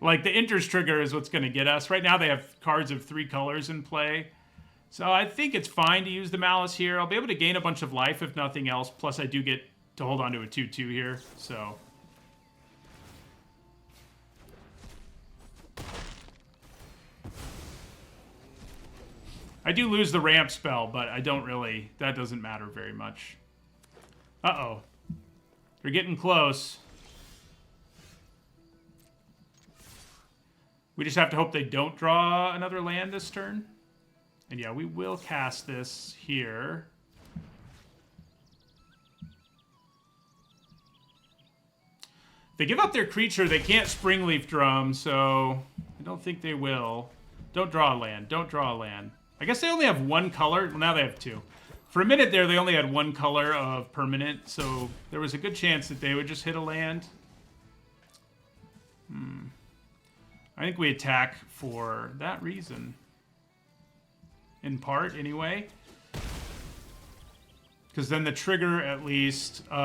Like, the Interest Trigger is what's going to get us. Right now they have cards of 3 colors in play. So I think it's fine to use the Malice here. I'll be able to gain a bunch of life if nothing else. Plus I do get to hold on to a 2/2 here, so... I do lose the ramp spell, but I don't really... That doesn't matter very much. Uh-oh. They're getting close. We just have to hope they don't draw another land this turn. And yeah, we will cast this here. If they give up their creature, they can't Springleaf Drum, so I don't think they will. Don't draw a land. Don't draw a land. I guess they only have 1 color. Well, now they have 2. For a minute there, they only had 1 color of permanent, so there was a good chance that they would just hit a land. I think we attack for that reason. In part, anyway. Because then the trigger, at least, they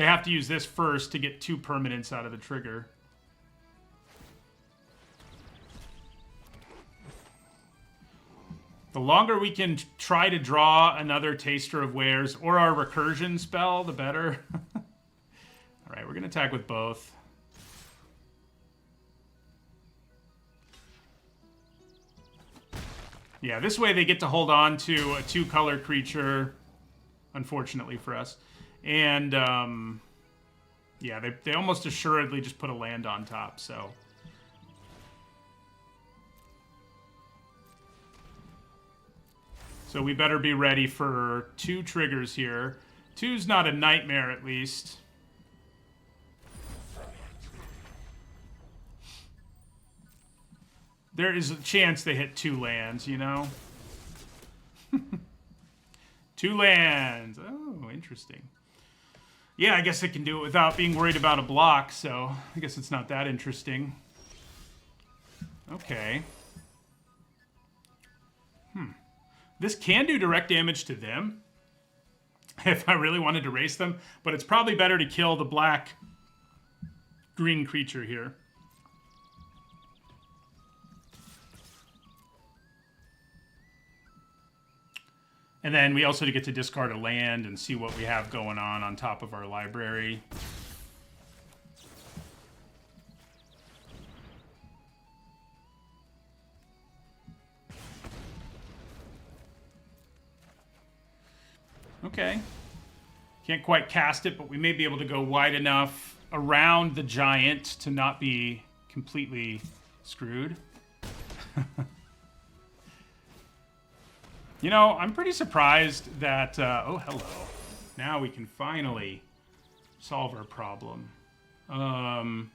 have to use this first to get 2 permanents out of the trigger. The longer we can try to draw another Taster of Wares or our recursion spell, the better. Alright, we're going to attack with both. Yeah, this way they get to hold on to a 2-color creature, unfortunately for us. And, yeah, they almost assuredly just put a land on top, so... So we better be ready for 2 triggers here. 2's not a nightmare, at least. There is a chance they hit 2 lands, you know? 2 lands. Oh, interesting. Yeah, I guess I can do it without being worried about a block, so I guess it's not that interesting. Okay. This can do direct damage to them, if I really wanted to race them, but it's probably better to kill the black-green creature here. And then we also get to discard a land and see what we have going on top of our library. Okay. Can't quite cast it, but we may be able to go wide enough around the giant to not be completely screwed. You know, I'm pretty surprised that... oh, hello. Now we can finally solve our problem. I'm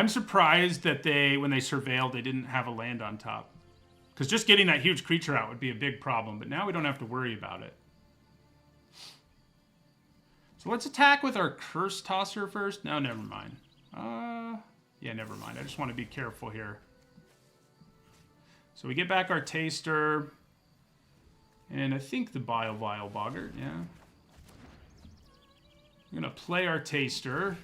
surprised that when they surveilled, they didn't have a land on top. Because just getting that huge creature out would be a big problem, but now we don't have to worry about it. So let's attack with our Curse Tosser first. No, never mind. Yeah, never mind. I just want to be careful here. So we get back our Taster. And I think the Bile Vile Boggart, yeah. We're going to play our Taster.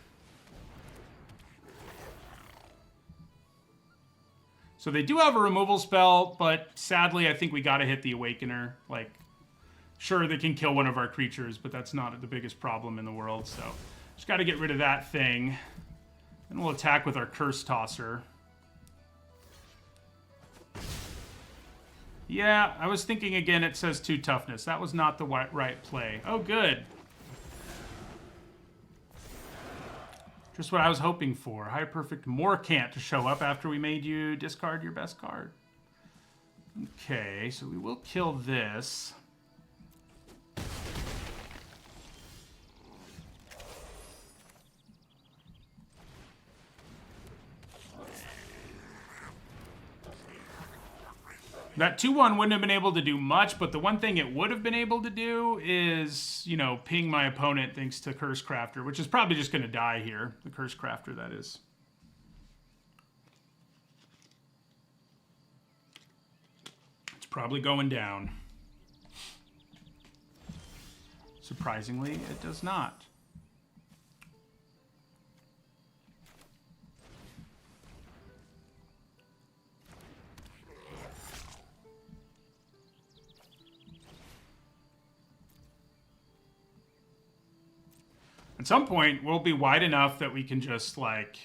So they do have a removal spell, but sadly, I think we got to hit the Awakener. Like, sure, they can kill one of our creatures, but that's not the biggest problem in the world. So just got to get rid of that thing. And we'll attack with our Curse Tosser. Yeah, I was thinking again, it says 2 toughness. That was not the right play. Oh, good. Just what I was hoping for. High Perfect Morcant to show up after we made you discard your best card. Okay, so we will kill this. That 2/1 wouldn't have been able to do much, but the one thing it would have been able to do is, you know, ping my opponent thanks to Curse Crafter, which is probably just going to die here. The Curse Crafter, that is. It's probably going down. Surprisingly, it does not. At some point, we'll be wide enough that we can just, like,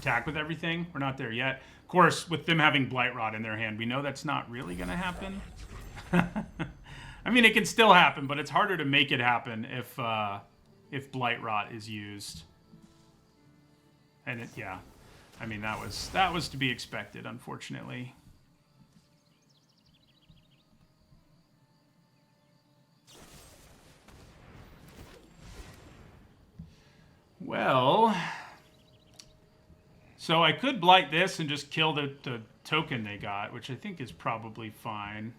attack with everything. We're not there yet. Of course, with them having Blightrot in their hand, we know that's not really going to happen. I mean, it can still happen, but it's harder to make it happen if Blightrot is used. And it, yeah, I mean, that was to be expected, unfortunately. Well, so I could blight this and just kill the token they got, which I think is probably fine.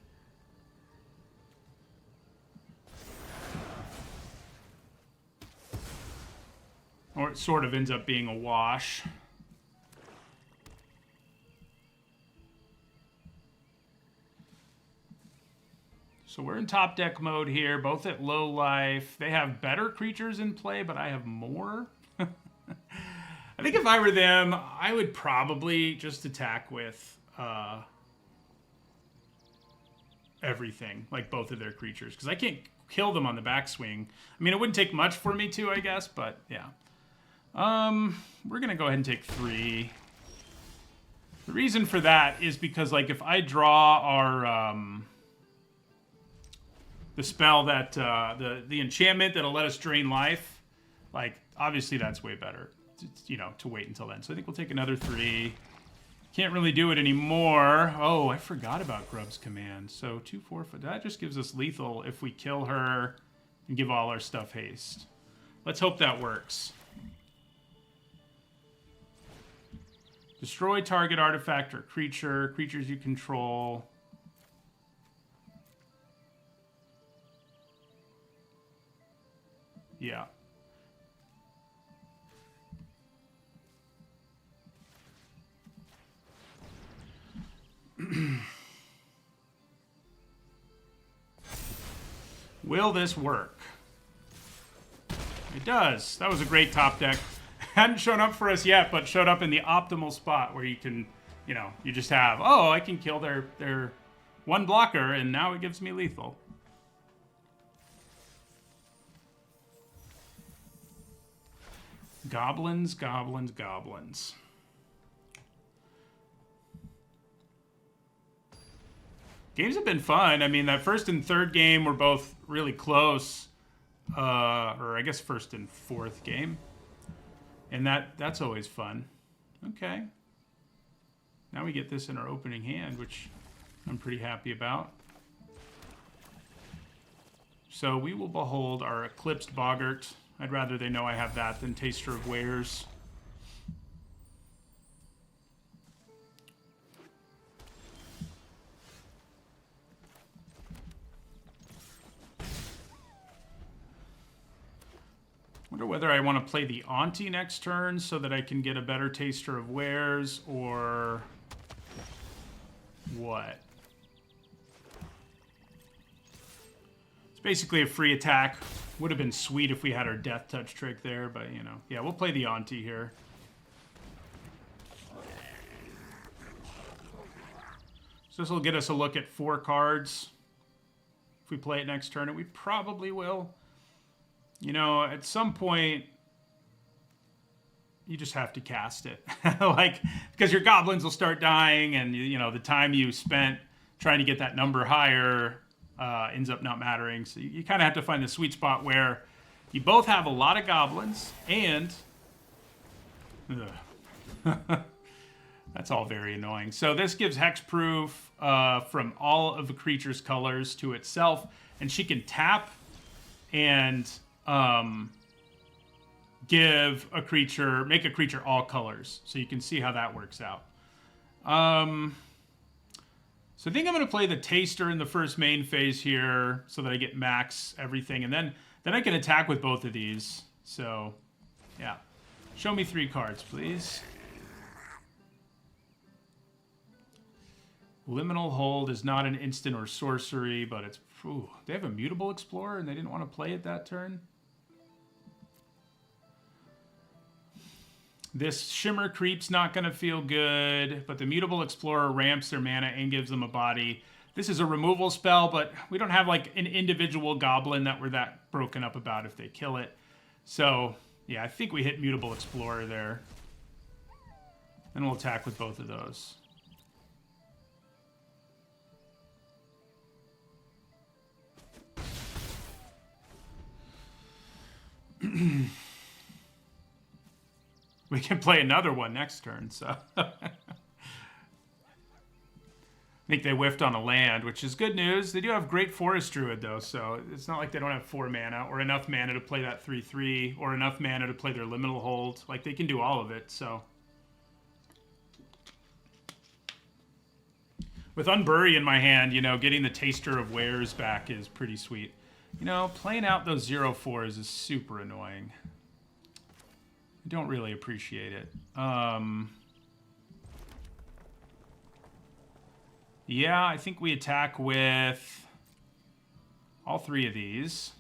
Or it sort of ends up being a wash. So we're in top deck mode here, both at low life. They have better creatures in play, but I have more. I think if I were them, I would probably just attack with everything, like both of their creatures, because I can't kill them on the backswing. I mean, it wouldn't take much for me to, I guess, but yeah. We're going to go ahead and take 3. The reason for that is because, like, if I draw our... the spell that, the enchantment that'll let us drain life, like, obviously that's way better, you know, to wait until then. So I think we'll take another 3. Can't really do it anymore. Oh, I forgot about Grub's Command. So 2, 4, 5. That just gives us lethal if we kill her and give all our stuff haste. Let's hope that works. Destroy target artifact or creature. Creatures you control. Yeah. Will this work? It does. That was a great top deck. Hadn't shown up for us yet, but showed up in the optimal spot where you can, you know, you just have, oh, I can kill their one blocker, and now it gives me lethal. Goblins, goblins, goblins. Games have been fun. I mean, that first and third game were both really close. Or I guess first and fourth game. And that's always fun. Okay. Now we get this in our opening hand, which I'm pretty happy about. So we will behold our Eclipsed Boggart. I'd rather they know I have that than Taster of Wares. Wonder whether I want to play the Auntie next turn so that I can get a better Taster of Wares, or what? basically a free attack. Would have been sweet if we had our Death Touch trick there, but, you know. Yeah, we'll play the Auntie here. So this will get us a look at 4 cards. If we play it next turn, and we probably will. You know, at some point, you just have to cast it. Like, because your goblins will start dying, and, you know, the time you spent trying to get that number higher ends up not mattering. So you kind of have to find the sweet spot where you both have a lot of goblins, and... That's all very annoying. So this gives hexproof from all of the creature's colors to itself, and she can tap and make a creature all colors. So you can see how that works out. So I think I'm going to play the Taster in the first main phase here so that I get max everything, and then I can attack with both of these. So yeah, show me 3 cards, please. Liminal Hold is not an instant or sorcery, but it's... Ooh, they have a Mutable Explorer and they didn't want to play it that turn? This Shimmer Creep's not going to feel good, but the Mutable Explorer ramps their mana and gives them a body. This is a removal spell, but we don't have like an individual goblin that we're that broken up about if they kill it. So, yeah, I think we hit Mutable Explorer there. Then we'll attack with both of those. We can play another one next turn, so... I think they whiffed on a land, which is good news. They do have great Forest Druid, though, so it's not like they don't have 4 mana, or enough mana to play that 3/3, or enough mana to play their Liminal Hold. Like, they can do all of it, so... With Unbury in my hand, you know, getting the Taster of Wares back is pretty sweet. You know, playing out those 0/4s is super annoying. I don't really appreciate it. Yeah, I think we attack with all 3 of these.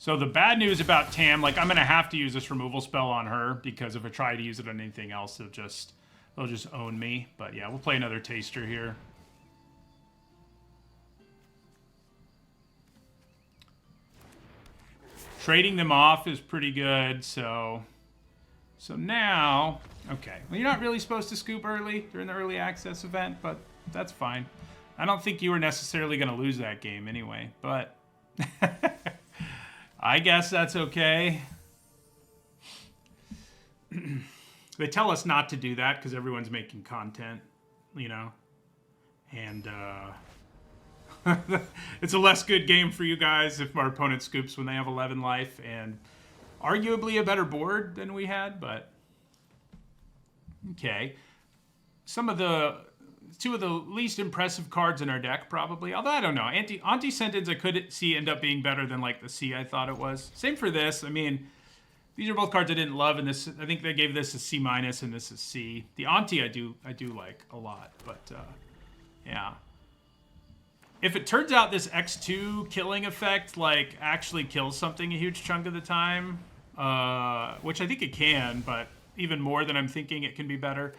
So the bad news about Tam, like, I'm going to have to use this removal spell on her, because if I try to use it on anything else, they'll just own me. But yeah, we'll play another Taster here. Trading them off is pretty good, so now, okay. Well, you're not really supposed to scoop early during the early access event, but that's fine. I don't think you were necessarily going to lose that game anyway, but I guess that's okay. They tell us not to do that because everyone's making content, you know, and it's a less good game for you guys if our opponent scoops when they have 11 life, and arguably a better board than we had, but okay. Two of the least impressive cards in our deck, probably. Although, I don't know. Anti-Sentence I could see end up being better than, like, the C I thought it was. Same for this. I mean, these are both cards I didn't love, and this, I think they gave this a C- and this is C. The Auntie I do like a lot, but, yeah. If it turns out this X2 killing effect, like, actually kills something a huge chunk of the time, which I think it can, but even more than I'm thinking it can be better.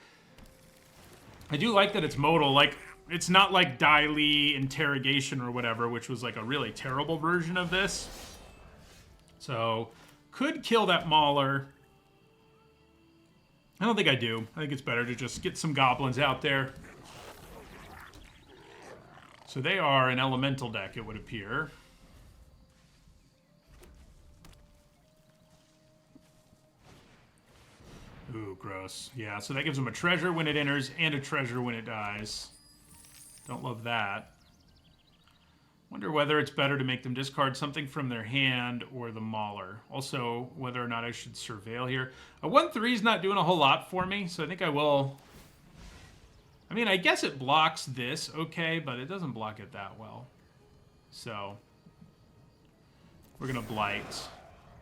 I do like that it's modal. Like, it's not like Daily Interrogation or whatever, which was like a really terrible version of this. So, could kill that Mauler. I don't think I do. I think it's better to just get some goblins out there. So they are an elemental deck, it would appear. Ooh, gross. Yeah, so that gives them a treasure when it enters and a treasure when it dies. Don't love that. Wonder whether it's better to make them discard something from their hand or the Mauler. Also, whether or not I should Surveil here. A 1/3 is not doing a whole lot for me, so I think I will... I mean, I guess it blocks this okay, but it doesn't block it that well. So, we're going to Blight.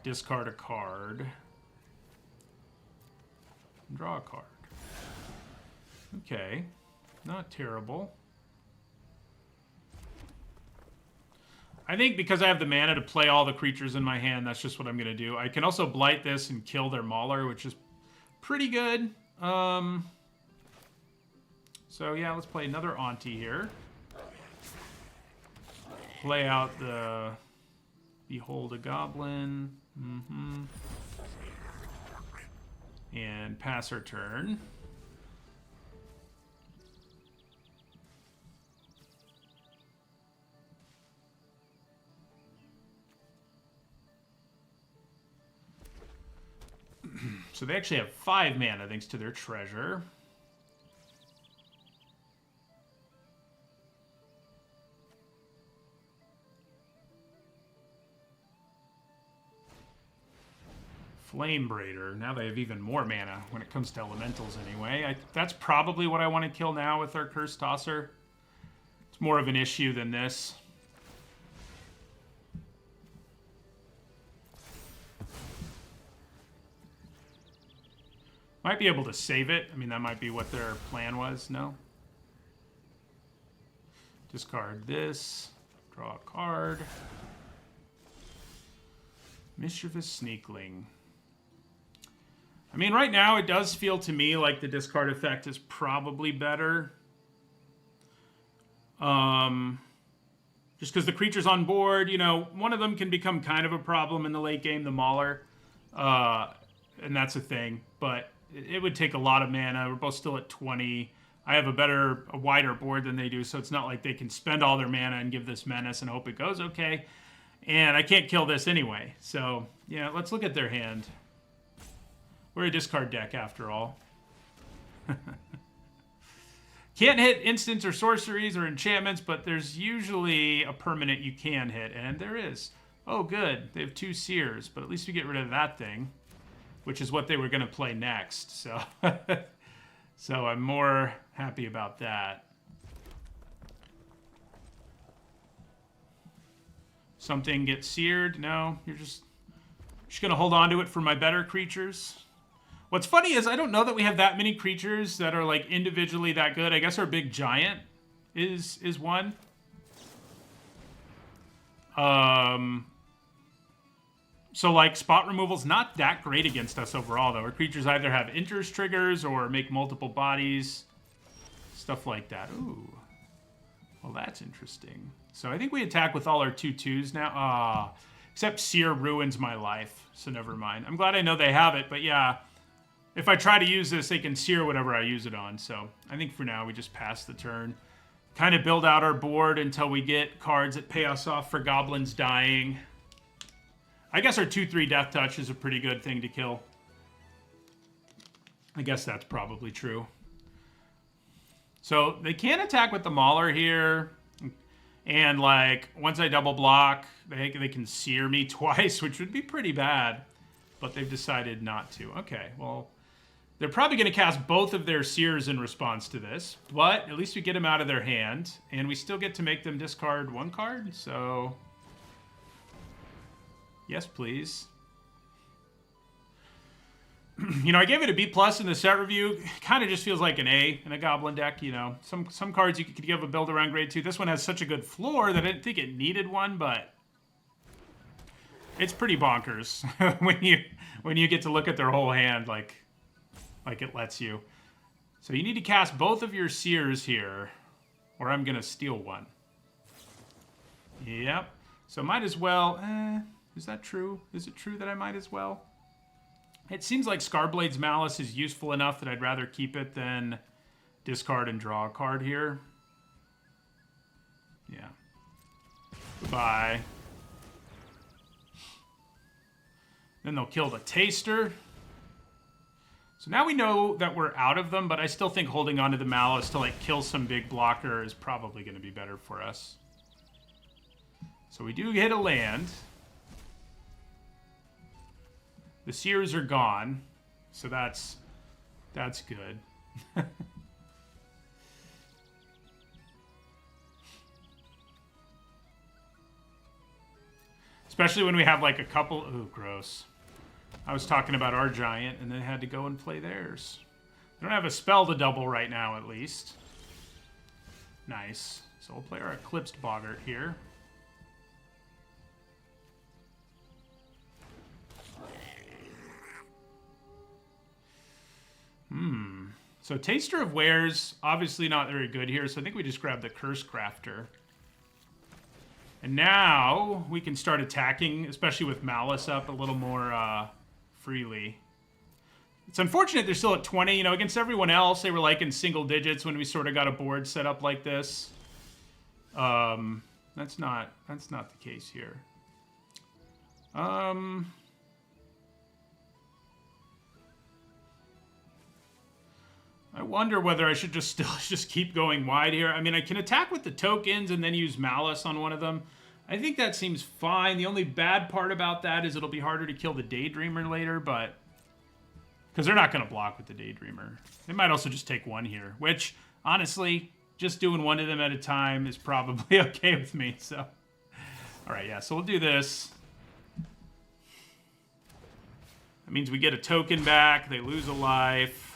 discard a card, and draw a card. Okay, not terrible. I think because I have the mana to play all the creatures in my hand, that's just what I'm going to do. I can also blight this and kill their Mauler, which is pretty good. So yeah, let's play another Auntie here. Play out the Behold a Goblin. And pass our turn. So they actually have 5 mana thanks to their treasure. Flame Braider. Now they have even more mana when it comes to elementals anyway. That's probably what I want to kill now with our Curse Tosser. It's more of an issue than this. Might be able to save it. I mean, that might be what their plan was. No? Discard this. Draw a card. Mischievous Sneakling. I mean, right now it does feel to me like the discard effect is probably better. Just because the creature's on board, you know, one of them can become kind of a problem in the late game, the Mauler. And that's a thing. But it would take a lot of mana. We're both still at 20. I have a wider board than they do, so it's not like they can spend all their mana and give this menace and hope it goes okay. And I can't kill this anyway. So, yeah, let's look at their hand. We're a discard deck, after all. Can't hit instants or sorceries or enchantments, but there's usually a permanent you can hit, and there is. Oh, good. They have 2 Seers, but at least we get rid of that thing, which is what they were going to play next. So, so I'm more happy about that. Something gets seared? No, you're just going to hold on to it for my better creatures. What's funny is I don't know that we have that many creatures that are like individually that good. I guess our big giant is one. So like spot removal's not that great against us overall though. Our creatures either have enters triggers or make multiple bodies. Stuff like that. Ooh. Well, that's interesting. So I think we attack with all our 2/2s now. Except Seer ruins my life, so never mind. I'm glad I know they have it, but yeah. If I try to use this, they can Seer whatever I use it on. So I think for now we just pass the turn. Kind of build out our board until we get cards that pay us off for goblins dying. I guess our 2/3 Death Touch is a pretty good thing to kill. I guess that's probably true. So they can attack with the Mauler here. And like, once I double block, they can Seer me twice, which would be pretty bad. But they've decided not to. Okay, well, they're probably going to cast both of their Seers in response to this. But at least we get them out of their hand. And we still get to make them discard 1 card. So, yes, please. You know, I gave it a B+ in the set review. Kind of just feels like an A in a Goblin deck, you know. Some cards you could give a build around grade 2. This one has such a good floor that I didn't think it needed one, but it's pretty bonkers when you get to look at their whole hand like it lets you. So you need to cast both of your Seers here, or I'm gonna steal one. Yep. So might as well. Is that true? Is it true that I might as well? It seems like Scarblade's Malice is useful enough that I'd rather keep it than discard and draw a card here. Yeah. Goodbye. Then they'll kill the Taster. So now we know that we're out of them, but I still think holding on to the Malice to like kill some big blocker is probably going to be better for us. So we do hit a land. The Seers are gone, so that's good. Especially when we have like a couple... Ooh, gross. I was talking about our giant and then had to go and play theirs. They don't have a spell to double right now, at least. Nice. So we'll play our Eclipsed Boggart here. So Taster of Wares, obviously not very good here, so I think we just grab the Curse Crafter. And now we can start attacking, especially with Malice up, a little more freely. It's unfortunate they're still at 20. You know, against everyone else, they were like in single digits when we sort of got a board set up like this. That's not the case here. I wonder whether I should just keep going wide here. I mean, I can attack with the tokens and then use Malice on one of them. I think that seems fine. The only bad part about that is it'll be harder to kill the Daydreamer later, but... Because they're not going to block with the Daydreamer. They might also just take one here, which, honestly, just doing one of them at a time is probably okay with me, so... Alright, yeah, so we'll do this. That means we get a token back, they lose a life.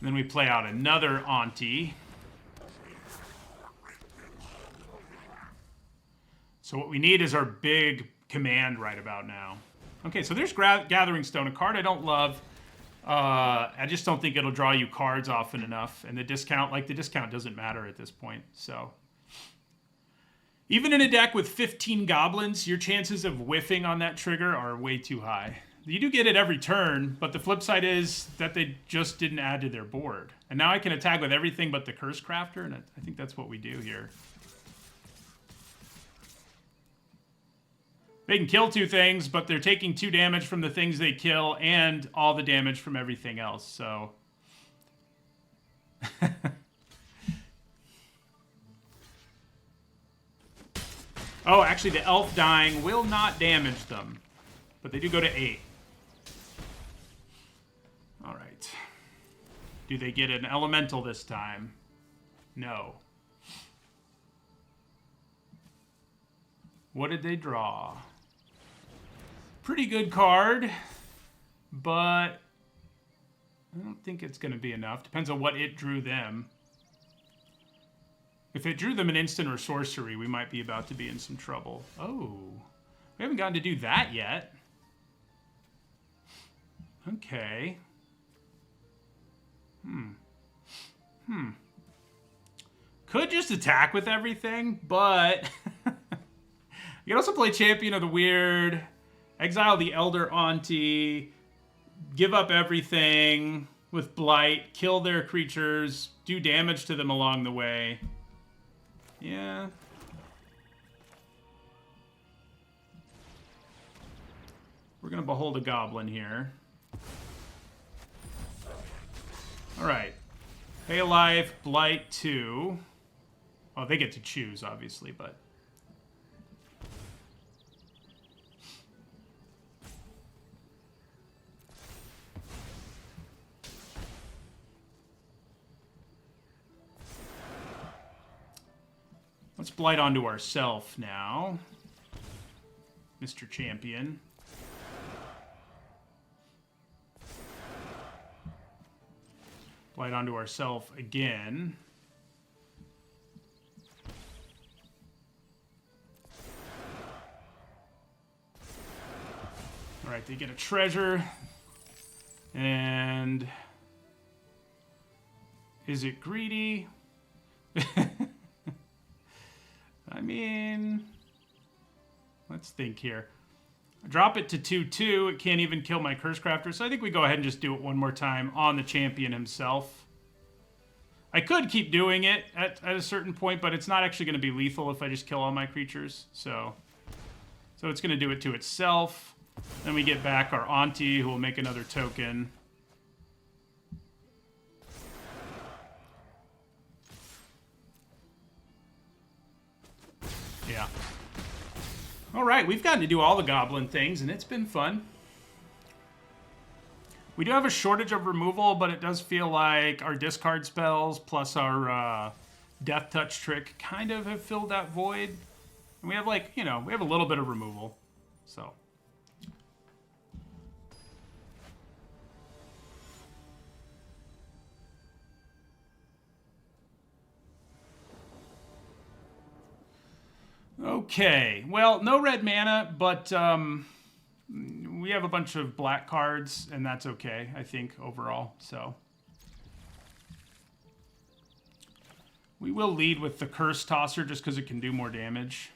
And then we play out another Auntie. So what we need is our big command right about now. Okay, so there's Gathering Stone, a card I don't love. I just don't think it'll draw you cards often enough. And the discount doesn't matter at this point, so. Even in a deck with 15 goblins, your chances of whiffing on that trigger are way too high. You do get it every turn, but the flip side is that they just didn't add to their board. And now I can attack with everything but the Curse Crafter, and I think that's what we do here. They can kill two things, but they're taking 2 damage from the things they kill and all the damage from everything else, so... Oh, actually, the elf dying will not damage them, but they do go to 8. All right. Do they get an elemental this time? No. What did they draw? Pretty good card, but I don't think it's going to be enough. Depends on what it drew them. If it drew them an instant or sorcery, we might be about to be in some trouble. Oh, we haven't gotten to do that yet. Okay. Could just attack with everything, but... You can also play Champion of the Weird, exile the Elder Auntie, give up everything with Blight, kill their creatures, do damage to them along the way. Yeah. We're going to behold a Goblin here. Alright. Pay a life, Blight 2. Oh, they get to choose, obviously, but... Let's Blight onto ourself now. Mr. Champion. Blight onto ourself again. Alright, they get a treasure. And... Is it greedy? I mean, let's think here. Drop it to 2/2. It can't even kill my Curse Crafter, so I think we go ahead and just do it one more time on the champion himself. I could keep doing it at a certain point, but it's not actually going to be lethal if I just kill all my creatures. So it's going to do it to itself. Then we get back our Auntie, who will make another token. Yeah. All right, we've gotten to do all the Goblin things, and it's been fun. We do have a shortage of removal, but it does feel like our discard spells plus our Death Touch trick kind of have filled that void. And we have, like, you know, we have a little bit of removal. So. Okay. Well, no red mana, but we have a bunch of black cards, and that's okay, I think, overall. So. We will lead with the Curse Tosser just because it can do more damage.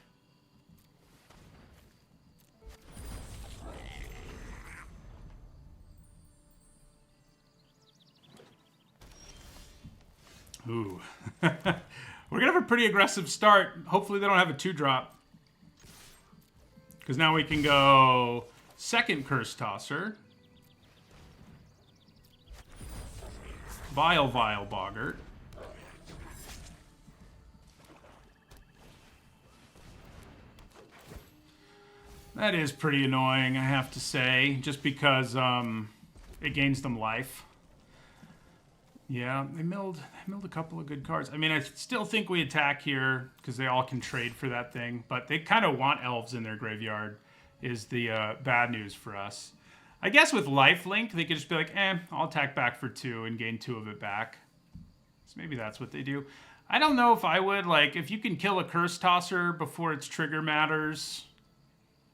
Ooh. We're going to have a pretty aggressive start. Hopefully they don't have a 2-drop. Because now we can go second Curse Tosser. Vile Boggart. That is pretty annoying, I have to say, just because it gains them life. Yeah, they milled a couple of good cards. I mean, I still think we attack here because they all can trade for that thing, but they kind of want elves in their graveyard is the bad news for us. I guess with lifelink, they could just be like, I'll attack back for 2 and gain 2 of it back. So maybe that's what they do. I don't know if I would, like, if you can kill a Curse Tosser before its trigger matters,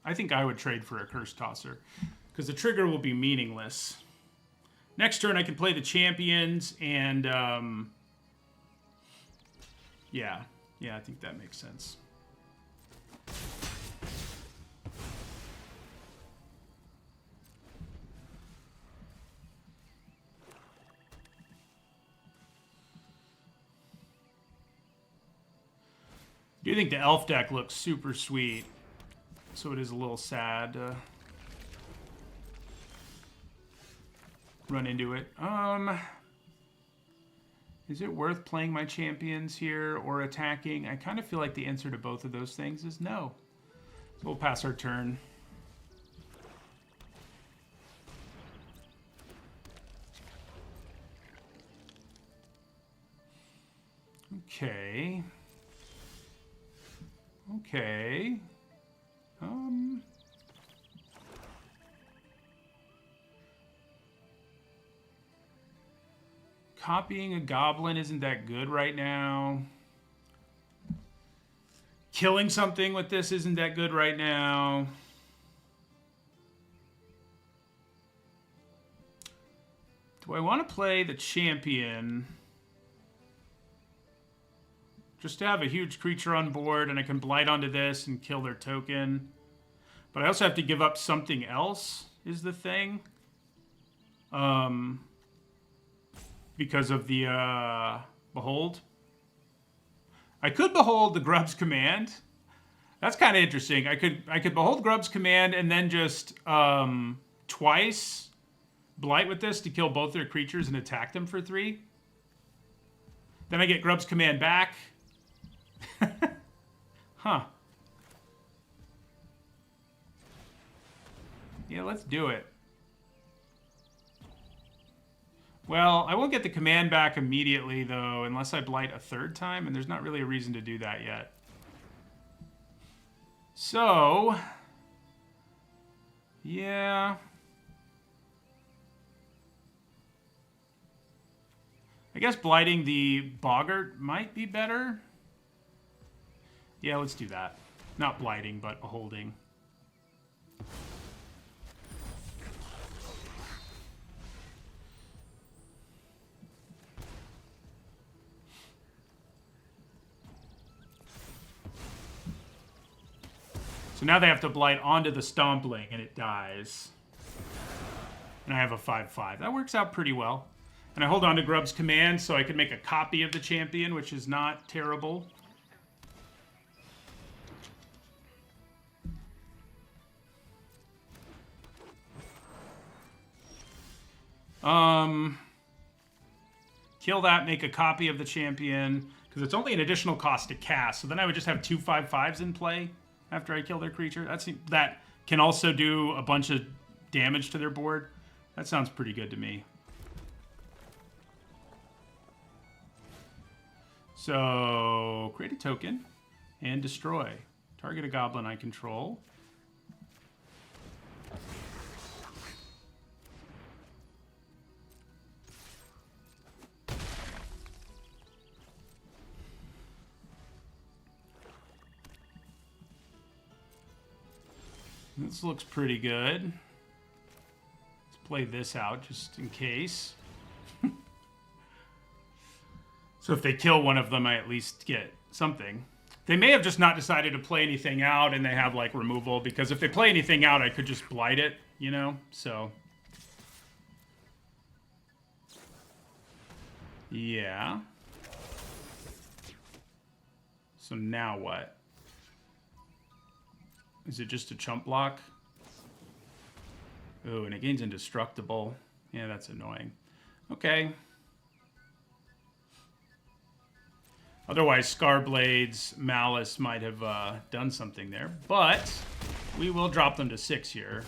I think I would trade for a Curse Tosser because the trigger will be meaningless. Next turn, I can play the champions, and yeah, I think that makes sense. I do think the elf deck looks super sweet, so it is a little sad to run into it. Is it worth playing my champions here or attacking? I kind of feel like the answer to both of those things is no. So we'll pass our turn. Okay. Okay. Copying a Goblin isn't that good right now. Killing something with this isn't that good right now. Do I want to play the champion just to have a huge creature on board and I can blight onto this and kill their token? But I also have to give up something else is the thing. Because of the Behold. I could Behold the Grub's Command. That's kind of interesting. I could Behold Grub's Command and then just twice blight with this to kill both their creatures and attack them for 3. Then I get Grub's Command back. Huh. Yeah, let's do it. Well, I won't get the command back immediately, though, unless I blight a 3rd time, and there's not really a reason to do that yet. So, yeah. I guess blighting the Boggart might be better. Yeah, let's do that. Not blighting, but beholding. So now they have to blight onto the Stompling, and it dies. And I have a 5/5. That works out pretty well. And I hold on to Grub's Command, so I can make a copy of the champion, which is not terrible. Kill that, make a copy of the champion, because it's only an additional cost to cast. So then I would just have 2 5/5s in play after I kill their creature. That can also do a bunch of damage to their board. That sounds pretty good to me. So create a token and destroy. Target a goblin I control. This looks pretty good. Let's play this out just in case. So if they kill one of them, I at least get something. They may have just not decided to play anything out and they have like removal, because if they play anything out, I could just blight it, you know? So. Yeah. So now what? Is it just a chump block? Oh, and it gains indestructible. Yeah, that's annoying. Okay. Otherwise, Scarblade's Malice might have done something there. But we will drop them to 6 here.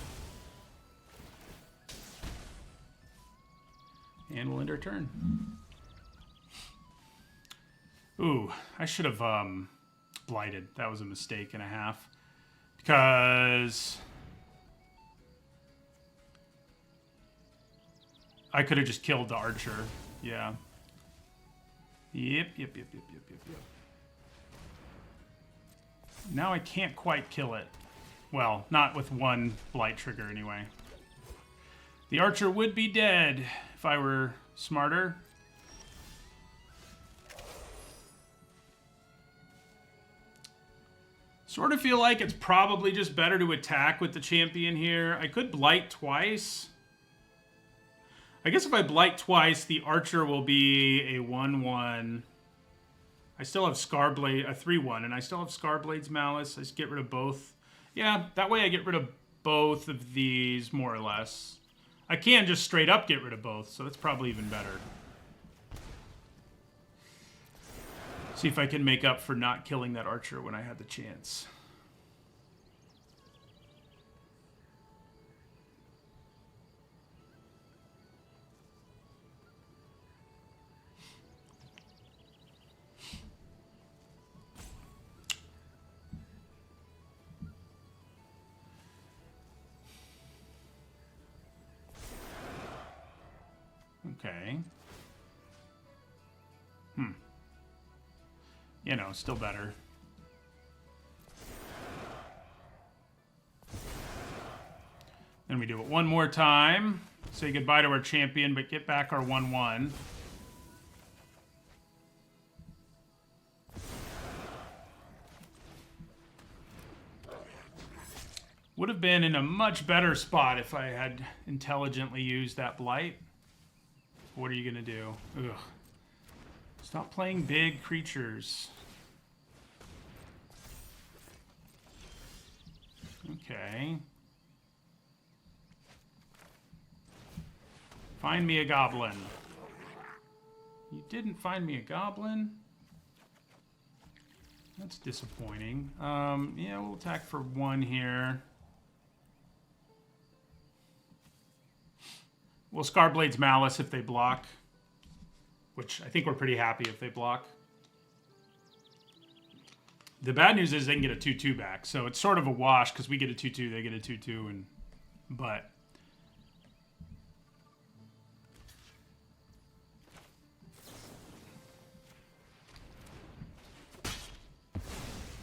And we'll end our turn. Ooh, I should have blighted. That was a mistake and a half. Because I could have just killed the archer. Yeah. Yep. Now I can't quite kill it. Well, not with one blight trigger anyway. The archer would be dead if I were smarter. Sort of feel like it's probably just better to attack with the champion here. I could blight twice. I guess if I blight twice, the archer will be a 1/1. I still have Scarblade, a 3/1, and I still have Scarblade's Malice. I just get rid of both. Yeah, that way I get rid of both of these, more or less. I can just straight up get rid of both, so that's probably even better. See if I can make up for not killing that archer when I had the chance. Okay. You know, still better. Then we do it one more time. Say goodbye to our champion, but get back our 1/1. Would have been in a much better spot if I had intelligently used that blight. What are you gonna do? Ugh. Stop playing big creatures. Okay. Find me a goblin. You didn't find me a goblin? That's disappointing. Yeah, we'll attack for 1 here. We'll Scarblade's Malice if they block. Which I think we're pretty happy if they block. The bad news is they can get a 2/2 back. So it's sort of a wash because we get a 2/2, they get a 2/2, but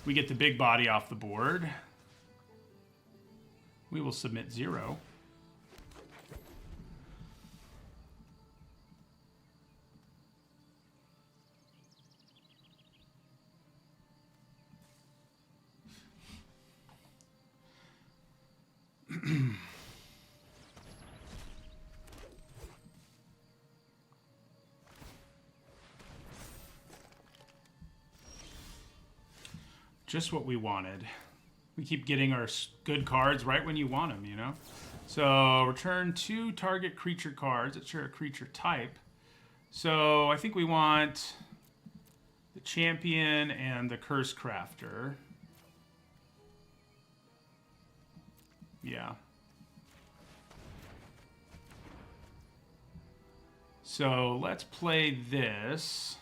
we get the big body off the board. We will submit 0. Just what we wanted. We keep getting our good cards right when you want them, you know? So return 2 target creature cards. It's your creature type. So I think we want the champion and the curse crafter. Yeah. So let's play this.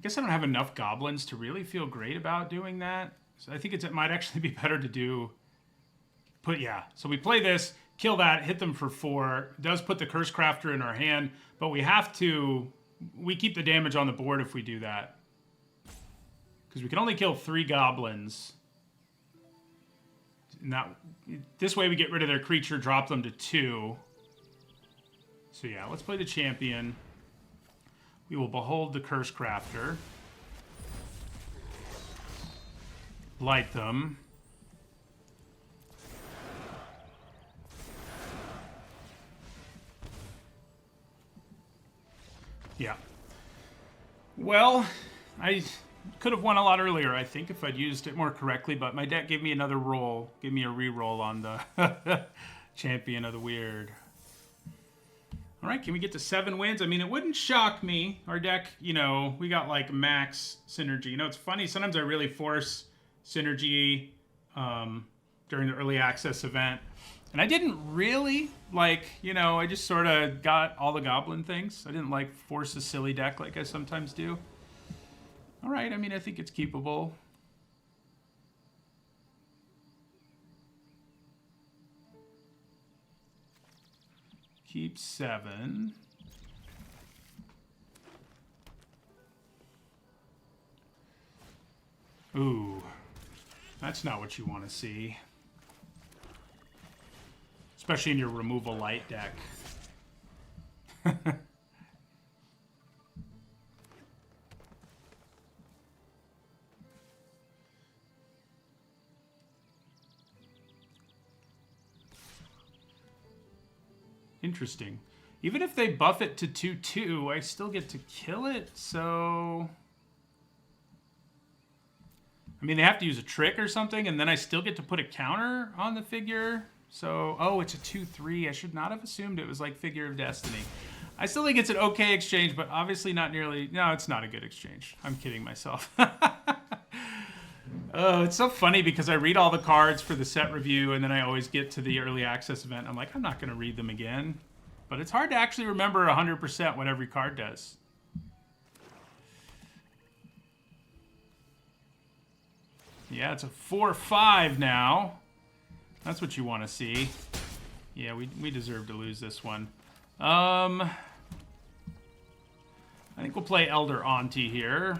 guess I don't have enough goblins to really feel great about doing that. So I think it might actually be better to do... So we play this, kill that, hit them for 4. It does put the Curse Crafter in our hand, but we have to... We keep the damage on the board if we do that. Because we can only kill 3 goblins. This way we get rid of their creature, drop them to 2. So yeah, let's play the champion. We will behold the Curse Crafter. Light them. Yeah. Well, I could have won a lot earlier, I think, if I'd used it more correctly, but my deck gave me another roll. Gave me a re-roll on the Champion of the Weird. All right, can we get to 7 wins? I mean, it wouldn't shock me. Our deck, you know, we got like max synergy. You know, it's funny. Sometimes I really force synergy during the early access event. And I didn't really, like, you know, I just sort of got all the goblin things. I didn't, like, force a silly deck like I sometimes do. All right, I mean, I think it's keepable. Keep 7. Ooh, that's not what you want to see. Especially in your removal light deck. Interesting. Even if they buff it to 2/2, I still get to kill it, so... I mean, they have to use a trick or something, and then I still get to put a counter on the figure. So, oh, it's a 2/3. I should not have assumed it was like Figure of Destiny. I still think it's an okay exchange, but obviously not nearly... No, it's not a good exchange. I'm kidding myself. Oh, it's so funny because I read all the cards for the set review, and then I always get to the early access event. I'm like, I'm not going to read them again. But it's hard to actually remember 100% what every card does. Yeah, it's a 4/5 now. That's what you want to see. Yeah, we deserve to lose this one. I think we'll play Elder Auntie here.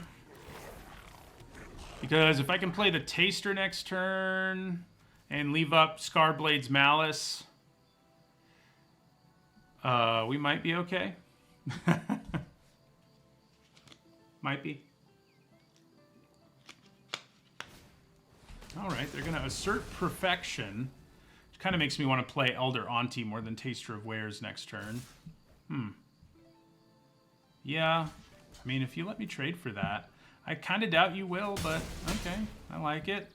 Because if I can play the Taster next turn and leave up Scarblade's Malice, we might be okay. Might be. All right, they're going to assert Perfection, which kind of makes me want to play Elder Auntie more than Taster of Wares next turn. Yeah, I mean, if you let me trade for that. I kind of doubt you will, but okay, I like it.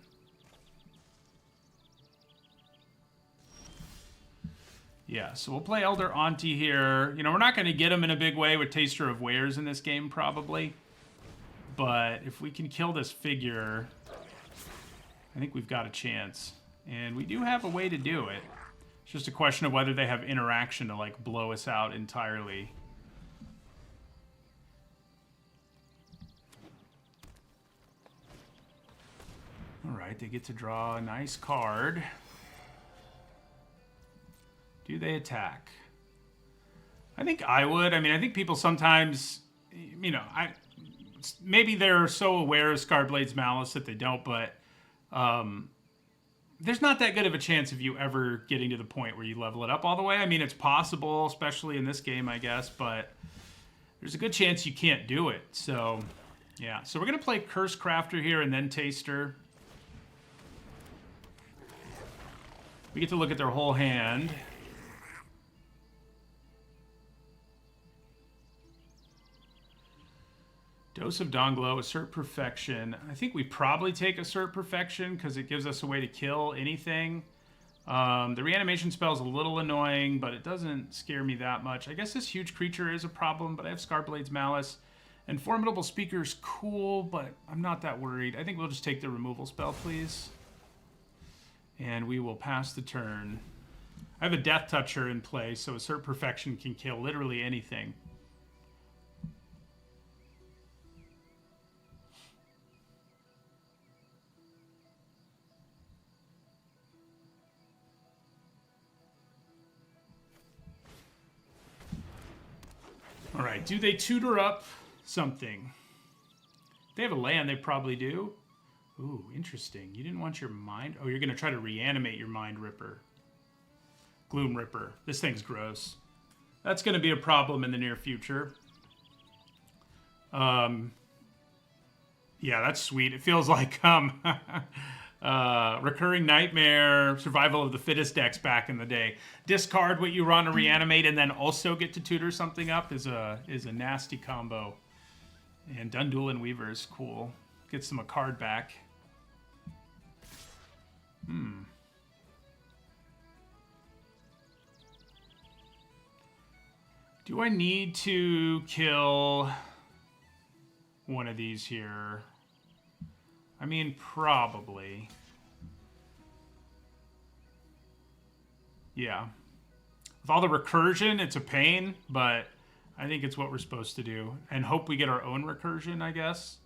Yeah, so we'll play Elder Auntie here. You know, we're not going to get him in a big way with Taster of Wares in this game, probably. But if we can kill this figure... I think we've got a chance. And we do have a way to do it. It's just a question of whether they have interaction to, like, blow us out entirely. Alright, they get to draw a nice card. Do they attack? I think I would. I mean, I think people sometimes, you know, maybe they're so aware of Scarblade's Malice that they don't, but... there's not that good of a chance of you ever getting to the point where you level it up all the way. I mean, it's possible, especially in this game, I guess, but there's a good chance you can't do it. So, yeah. So we're going to play Curse Crafter here and then Taster. We get to look at their whole hand. Dose of Donglow, Assert Perfection. I think we probably take Assert Perfection because it gives us a way to kill anything. The reanimation spell is a little annoying, but it doesn't scare me that much. I guess this huge creature is a problem, but I have Scarblade's Malice. And Formidable Speaker's cool, but I'm not that worried. I think we'll just take the removal spell, please. And we will pass the turn. I have a Death Toucher in play, so Assert Perfection can kill literally anything. right, do they tutor up something? If they have a land, they probably do. Ooh, interesting. You didn't want your mind... Oh, you're going to try to reanimate your Mind Ripper. Gloom Ripper. This thing's gross. That's going to be a problem in the near future. Yeah, that's sweet. It feels like Recurring Nightmare, Survival of the Fittest decks back in the day. Discard what you want to reanimate and then also get to tutor something up is a nasty combo. And Dundul and Weaver is cool. Gets them a card back. Do I need to kill one of these here? I mean, probably. Yeah. With all the recursion, it's a pain, but I think it's what we're supposed to do. And hope we get our own recursion, I guess.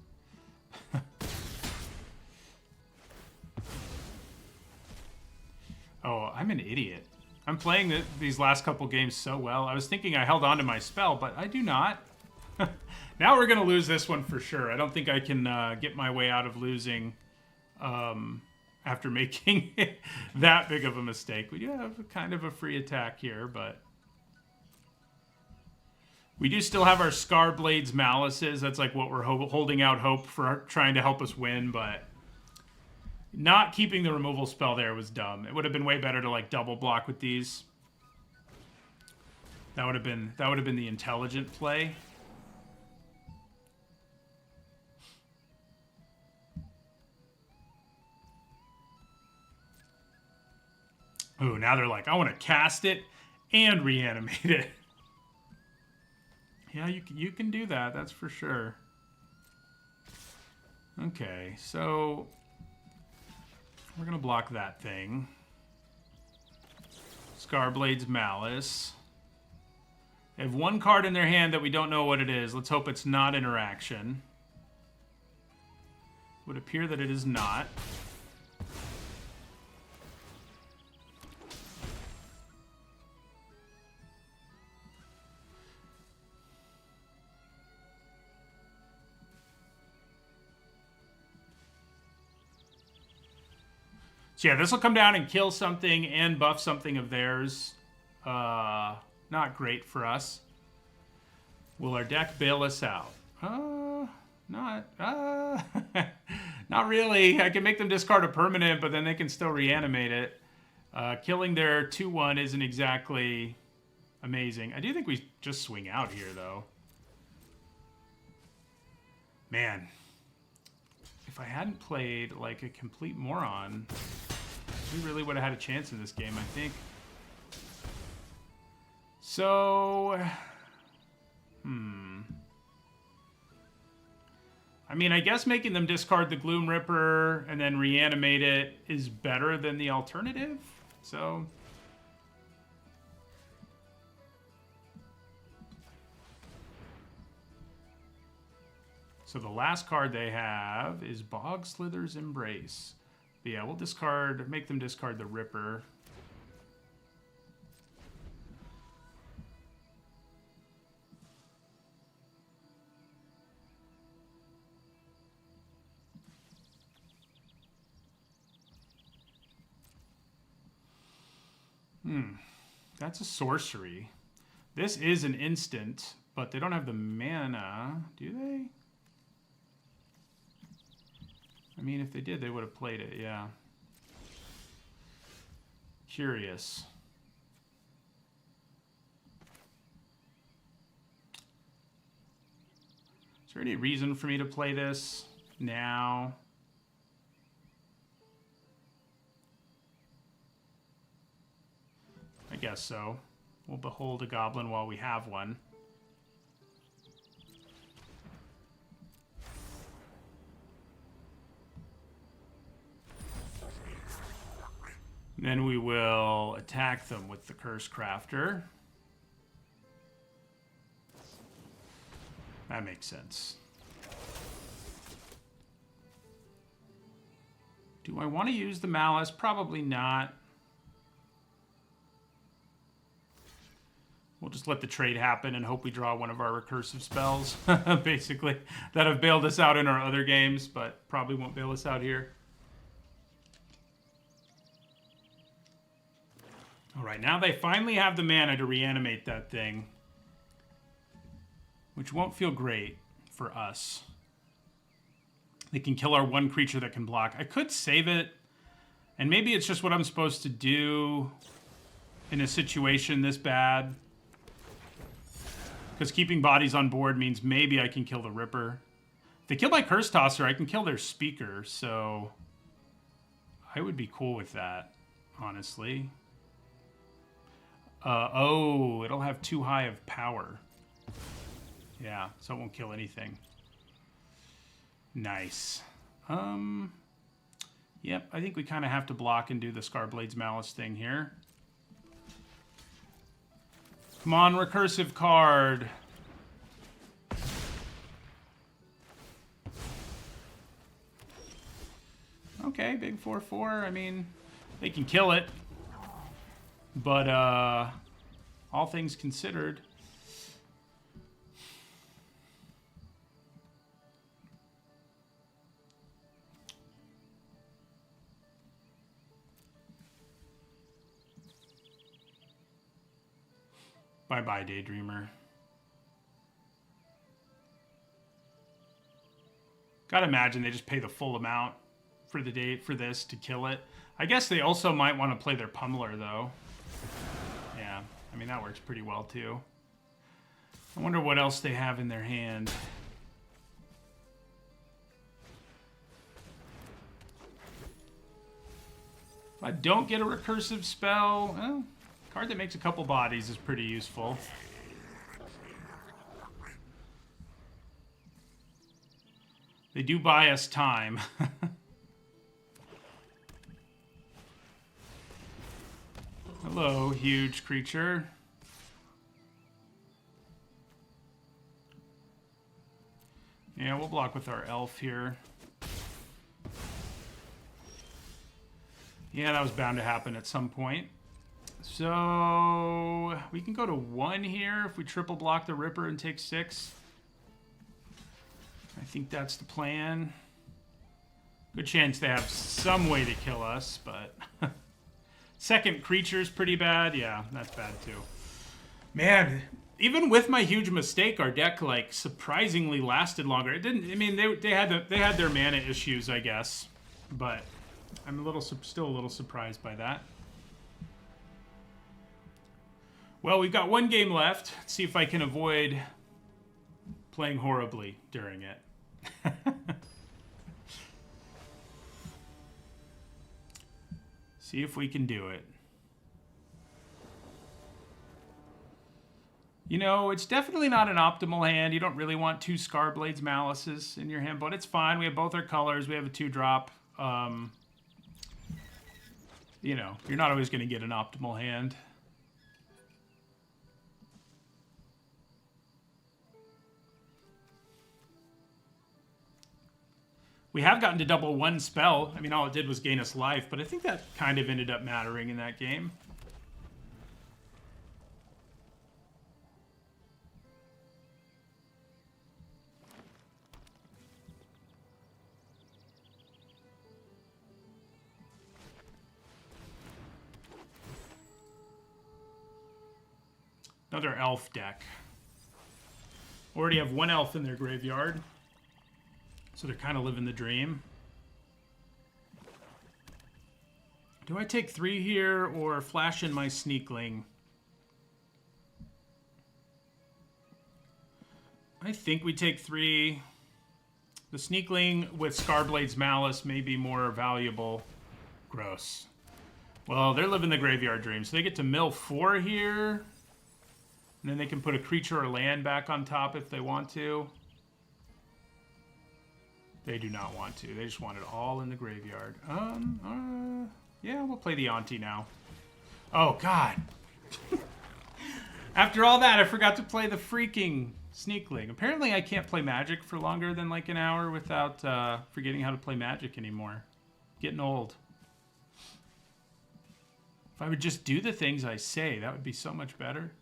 Oh, I'm an idiot. I'm playing these last couple games so well. I was thinking I held on to my spell, but I do not. Now we're going to lose this one for sure. I don't think I can get my way out of losing after making that big of a mistake. We do have kind of a free attack here, but... We do still have our Scarblade's Malices. That's like what we're holding out hope for trying to help us win, but... Not keeping the removal spell there was dumb. It would have been way better to like double block with these. That would have been the intelligent play. Oh, now they're like, I want to cast it and reanimate it. Yeah, you can do that. That's for sure. Okay, so we're going to block that thing. Scarblade's Malice. They have one card in their hand that we don't know what it is. Let's hope it's not Interaction. It would appear that it is not. So yeah, this will come down and kill something and buff something of theirs. Not great for us. Will our deck bail us out? Not really. I can make them discard a permanent, but then they can still reanimate it. Killing their 2/1 isn't exactly amazing. I do think we just swing out here, though. Man. If I hadn't played like a complete moron, we really would have had a chance in this game, I think. So, I mean, I guess making them discard the Gloom Ripper and then reanimate it is better than the alternative. So, the last card they have is Bog Slither's Embrace. But yeah, we'll make them discard the Ripper. That's a sorcery. This is an instant, but they don't have the mana, do they? I mean, if they did, they would have played it, yeah. Curious. Is there any reason for me to play this now? I guess so. We'll behold a goblin while we have one. Then we will attack them with the Curse Crafter. That makes sense. Do I want to use the Malice? Probably not. We'll just let the trade happen and hope we draw one of our recursive spells, basically, that have bailed us out in our other games, but probably won't bail us out here. All right, now they finally have the mana to reanimate that thing, which won't feel great for us. They can kill our one creature that can block. I could save it, and maybe it's just what I'm supposed to do in a situation this bad. Because keeping bodies on board means maybe I can kill the Ripper. If they kill my Curse Tosser, I can kill their Speaker, so I would be cool with that, honestly. Oh, it'll have too high of power. Yeah, so it won't kill anything. Nice. Yep, I think we kind of have to block and do the Scarblade's Malice thing here. Come on, recursive card. Okay, big 4/4. I mean, they can kill it. But, all things considered. Bye-bye, Daydreamer. Gotta imagine they just pay the full amount for the day for this to kill it. I guess they also might want to play their Pummeler, though. Yeah, I mean, that works pretty well, too. I wonder what else they have in their hand. If I don't get a recursive spell, well, a card that makes a couple bodies is pretty useful. They do buy us time. Hello, huge creature. Yeah, we'll block with our elf here. Yeah, that was bound to happen at some point. So we can go to 1 here if we triple block the Ripper and take 6. I think that's the plan. Good chance they have some way to kill us, but second creature's pretty bad. Yeah, that's bad too. Man, even with my huge mistake, our deck like surprisingly lasted longer. It didn't. I mean, they had their mana issues, I guess, but I'm still a little surprised by that. Well, we've got 1 game left. Let's see if I can avoid playing horribly during it. See if we can do it. You know, it's definitely not an optimal hand. You don't really want 2 Scarblade's Malices in your hand, but it's fine. We have both our colors. We have a 2-drop. You know, you're not always going to get an optimal hand. We have gotten to double 1 spell. I mean, all it did was gain us life, but I think that kind of ended up mattering in that game. Another elf deck. Already have 1 elf in their graveyard. So they're kind of living the dream. Do I take 3 here or flash in my Sneakling? I think we take 3. The Sneakling with Scarblade's Malice may be more valuable. Gross. Well, they're living the graveyard dream. So they get to mill 4 here. And then they can put a creature or land back on top if they want to. They do not want to. They just want it all in the graveyard. Yeah, we'll play the Auntie now. Oh, God. After all that, I forgot to play the freaking Sneakling. Apparently, I can't play Magic for longer than like an hour without forgetting how to play Magic anymore. Getting old. If I would just do the things I say, that would be so much better.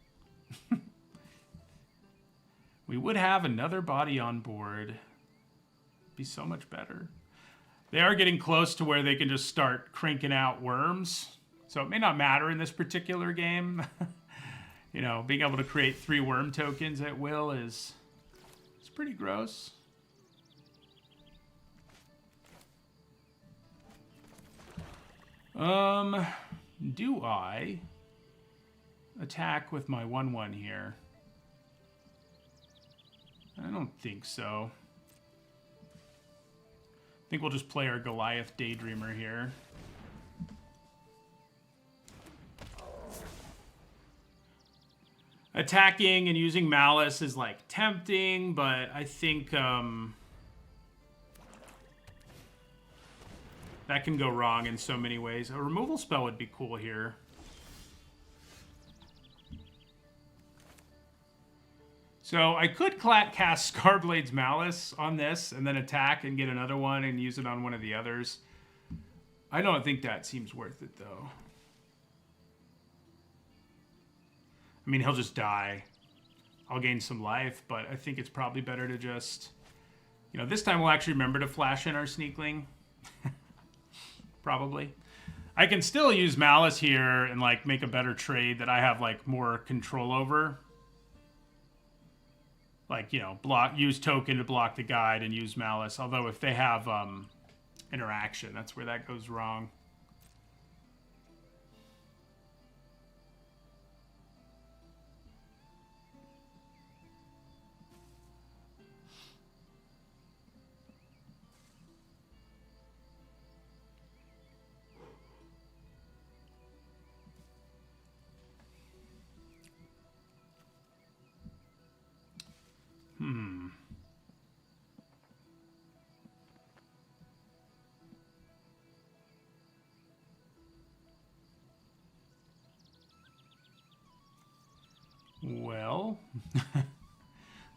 We would have another body on board. Be so much better. They are getting close to where they can just start cranking out worms. So it may not matter in this particular game. You know, being able to create 3 worm tokens at will is pretty gross. Do I attack with my 1/1 here? I don't think so. I think we'll just play our Goliath Daydreamer here. Attacking and using Malice is like tempting, but I think that can go wrong in so many ways. A removal spell would be cool here. So I could cast Scarblade's Malice on this and then attack and get another one and use it on one of the others. I don't think that seems worth it, though. I mean, he'll just die. I'll gain some life, but I think it's probably better to just... You know, this time we'll actually remember to flash in our Sneakling. Probably. I can still use Malice here and, like, make a better trade that I have, like, more control over. Like, you know, use token to block the guide and use Malice. Although if they have interaction, that's where that goes wrong. Well,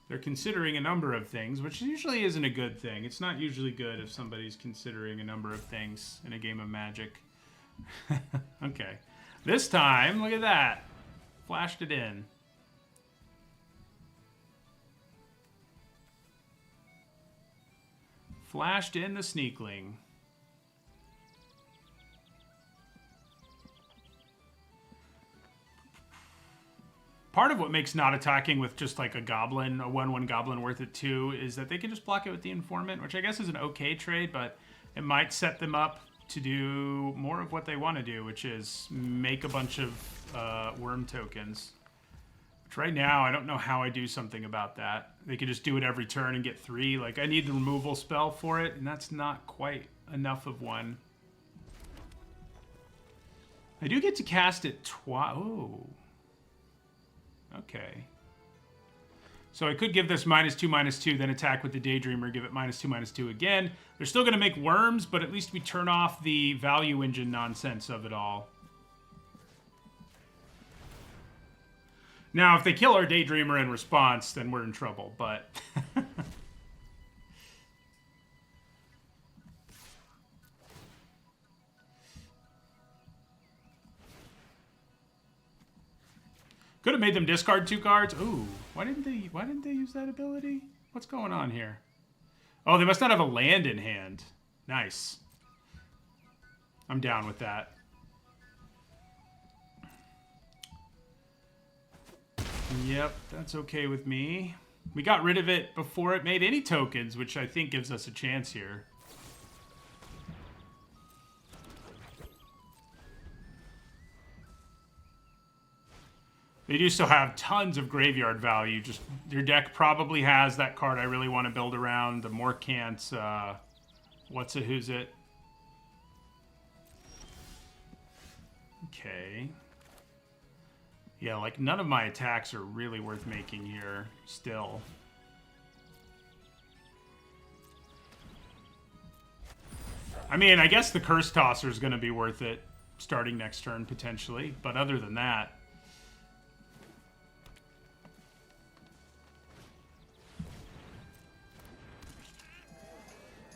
they're considering a number of things, which usually isn't a good thing. It's not usually good if somebody's considering a number of things in a game of Magic. Okay. This time, look at that. Flashed it in. Flashed in the Sneakling. Part of what makes not attacking with just like a Goblin, a 1/1 Goblin worth it too, is that they can just block it with the Informant, which I guess is an okay trade, but it might set them up to do more of what they want to do, which is make a bunch of worm tokens. Which right now, I don't know how I do something about that. They could just do it every turn and get 3. Like, I need the removal spell for it, and that's not quite enough of one. I do get to cast it twice. Oh. Okay. So I could give this -2/-2, then attack with the Daydreamer, give it -2/-2 again. They're still going to make worms, but at least we turn off the value engine nonsense of it all. Now, if they kill our Daydreamer in response, then we're in trouble, but... Could have made them discard 2 cards. Ooh, why didn't they use that ability? What's going on here? Oh, they must not have a land in hand. Nice. I'm down with that. Yep, that's okay with me. We got rid of it before it made any tokens, which I think gives us a chance here. They do still have tons of graveyard value. Just your deck probably has that card I really want to build around. The Morkant's, what's it, who's it? Okay. Yeah, like none of my attacks are really worth making here still. I mean, I guess the Curse Tosser is going to be worth it starting next turn potentially, but other than that,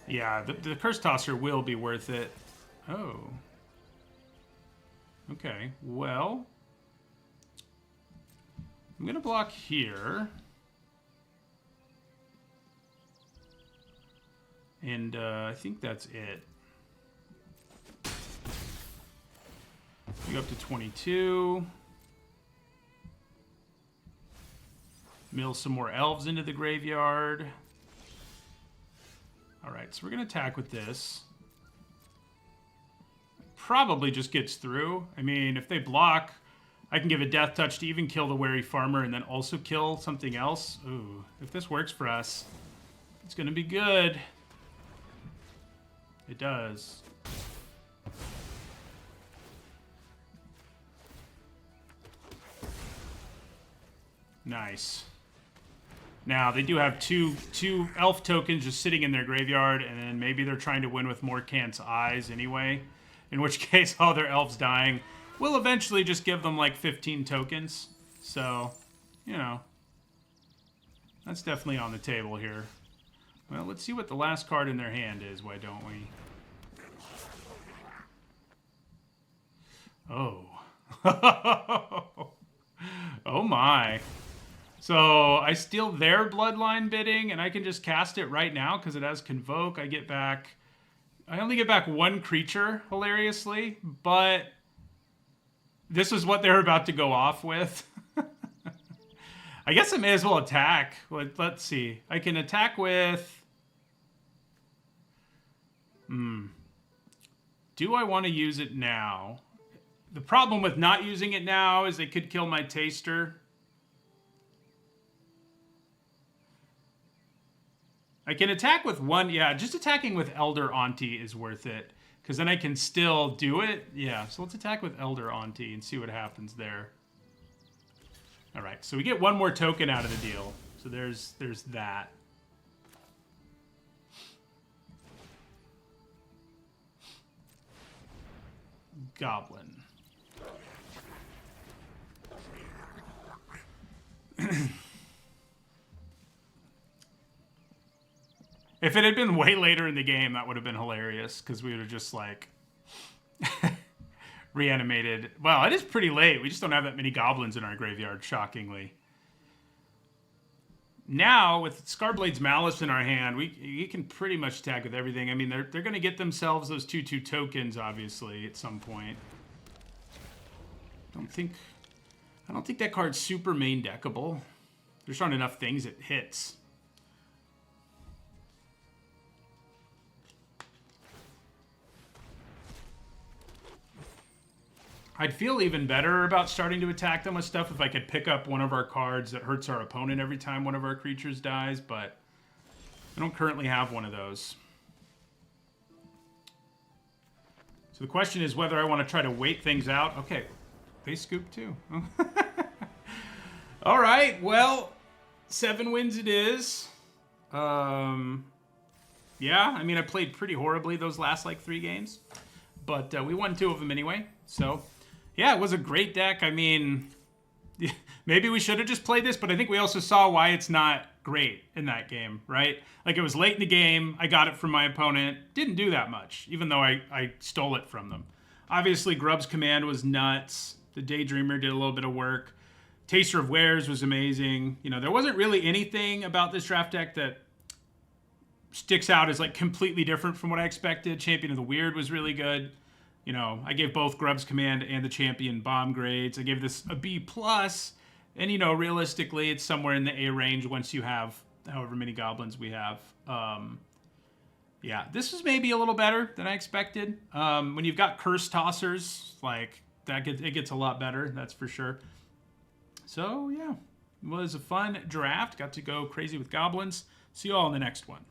yeah, the Curse Tosser will be worth it. Oh. Okay, well. I'm going to block here. And I think that's it. We go up to 22. Mill some more elves into the graveyard. All right, so we're going to attack with this. Probably just gets through. I mean, if they block, I can give a death touch to even kill the wary farmer and then also kill something else. Ooh, if this works for us, it's going to be good. It does. Nice. Now, they do have two elf tokens just sitting in their graveyard, and then maybe they're trying to win with Morkant's Eyes anyway, in which case all their elves dying will eventually just give them like 15 tokens. So, you know, that's definitely on the table here. Well, let's see what the last card in their hand is, why don't we? Oh. Oh my. So I steal their bloodline bidding, and I can just cast it right now because it has Convoke. I only get back one creature, hilariously, but this is what they're about to go off with. I guess I may as well attack. Let's see. I can attack with... Do I want to use it now? The problem with not using it now is they could kill my Taster. I can attack with one. Yeah, just attacking with Elder Auntie is worth it. Because then I can still do it. Yeah, so let's attack with Elder Auntie and see what happens there. All right, so we get one more token out of the deal. So there's that. Goblin. If it had been way later in the game, that would have been hilarious, because we would have just, like, reanimated. Well, it is pretty late. We just don't have that many goblins in our graveyard, shockingly. Now, with Scarblade's Malice in our hand, we can pretty much attack with everything. I mean, they're going to get themselves those 2/2 tokens, obviously, at some point. I don't think that card's super main deckable. There's not enough things it hits. I'd feel even better about starting to attack them with stuff if I could pick up one of our cards that hurts our opponent every time one of our creatures dies, but I don't currently have one of those. So the question is whether I want to try to wait things out. Okay, they scoop too. All right, well, 7 wins it is. Yeah, I mean, I played pretty horribly those last, like, 3 games. But we won 2 of them anyway, so... Yeah, it was a great deck. I mean, maybe we should have just played this, but I think we also saw why it's not great in that game, right? Like, it was late in the game. I got it from my opponent. Didn't do that much, even though I stole it from them. Obviously, Grubb's Command was nuts. The Daydreamer did a little bit of work. Taster of Wares was amazing. You know, there wasn't really anything about this draft deck that sticks out as, like, completely different from what I expected. Champion of the Weird was really good. You know, I gave both Grubb's Command and the Champion bomb grades. I gave this a B+, and, you know, realistically, it's somewhere in the A range once you have however many goblins we have. Yeah, this is maybe a little better than I expected. When you've got Curse Tossers, like, it gets a lot better, that's for sure. So, yeah, it was a fun draft. Got to go crazy with goblins. See you all in the next one.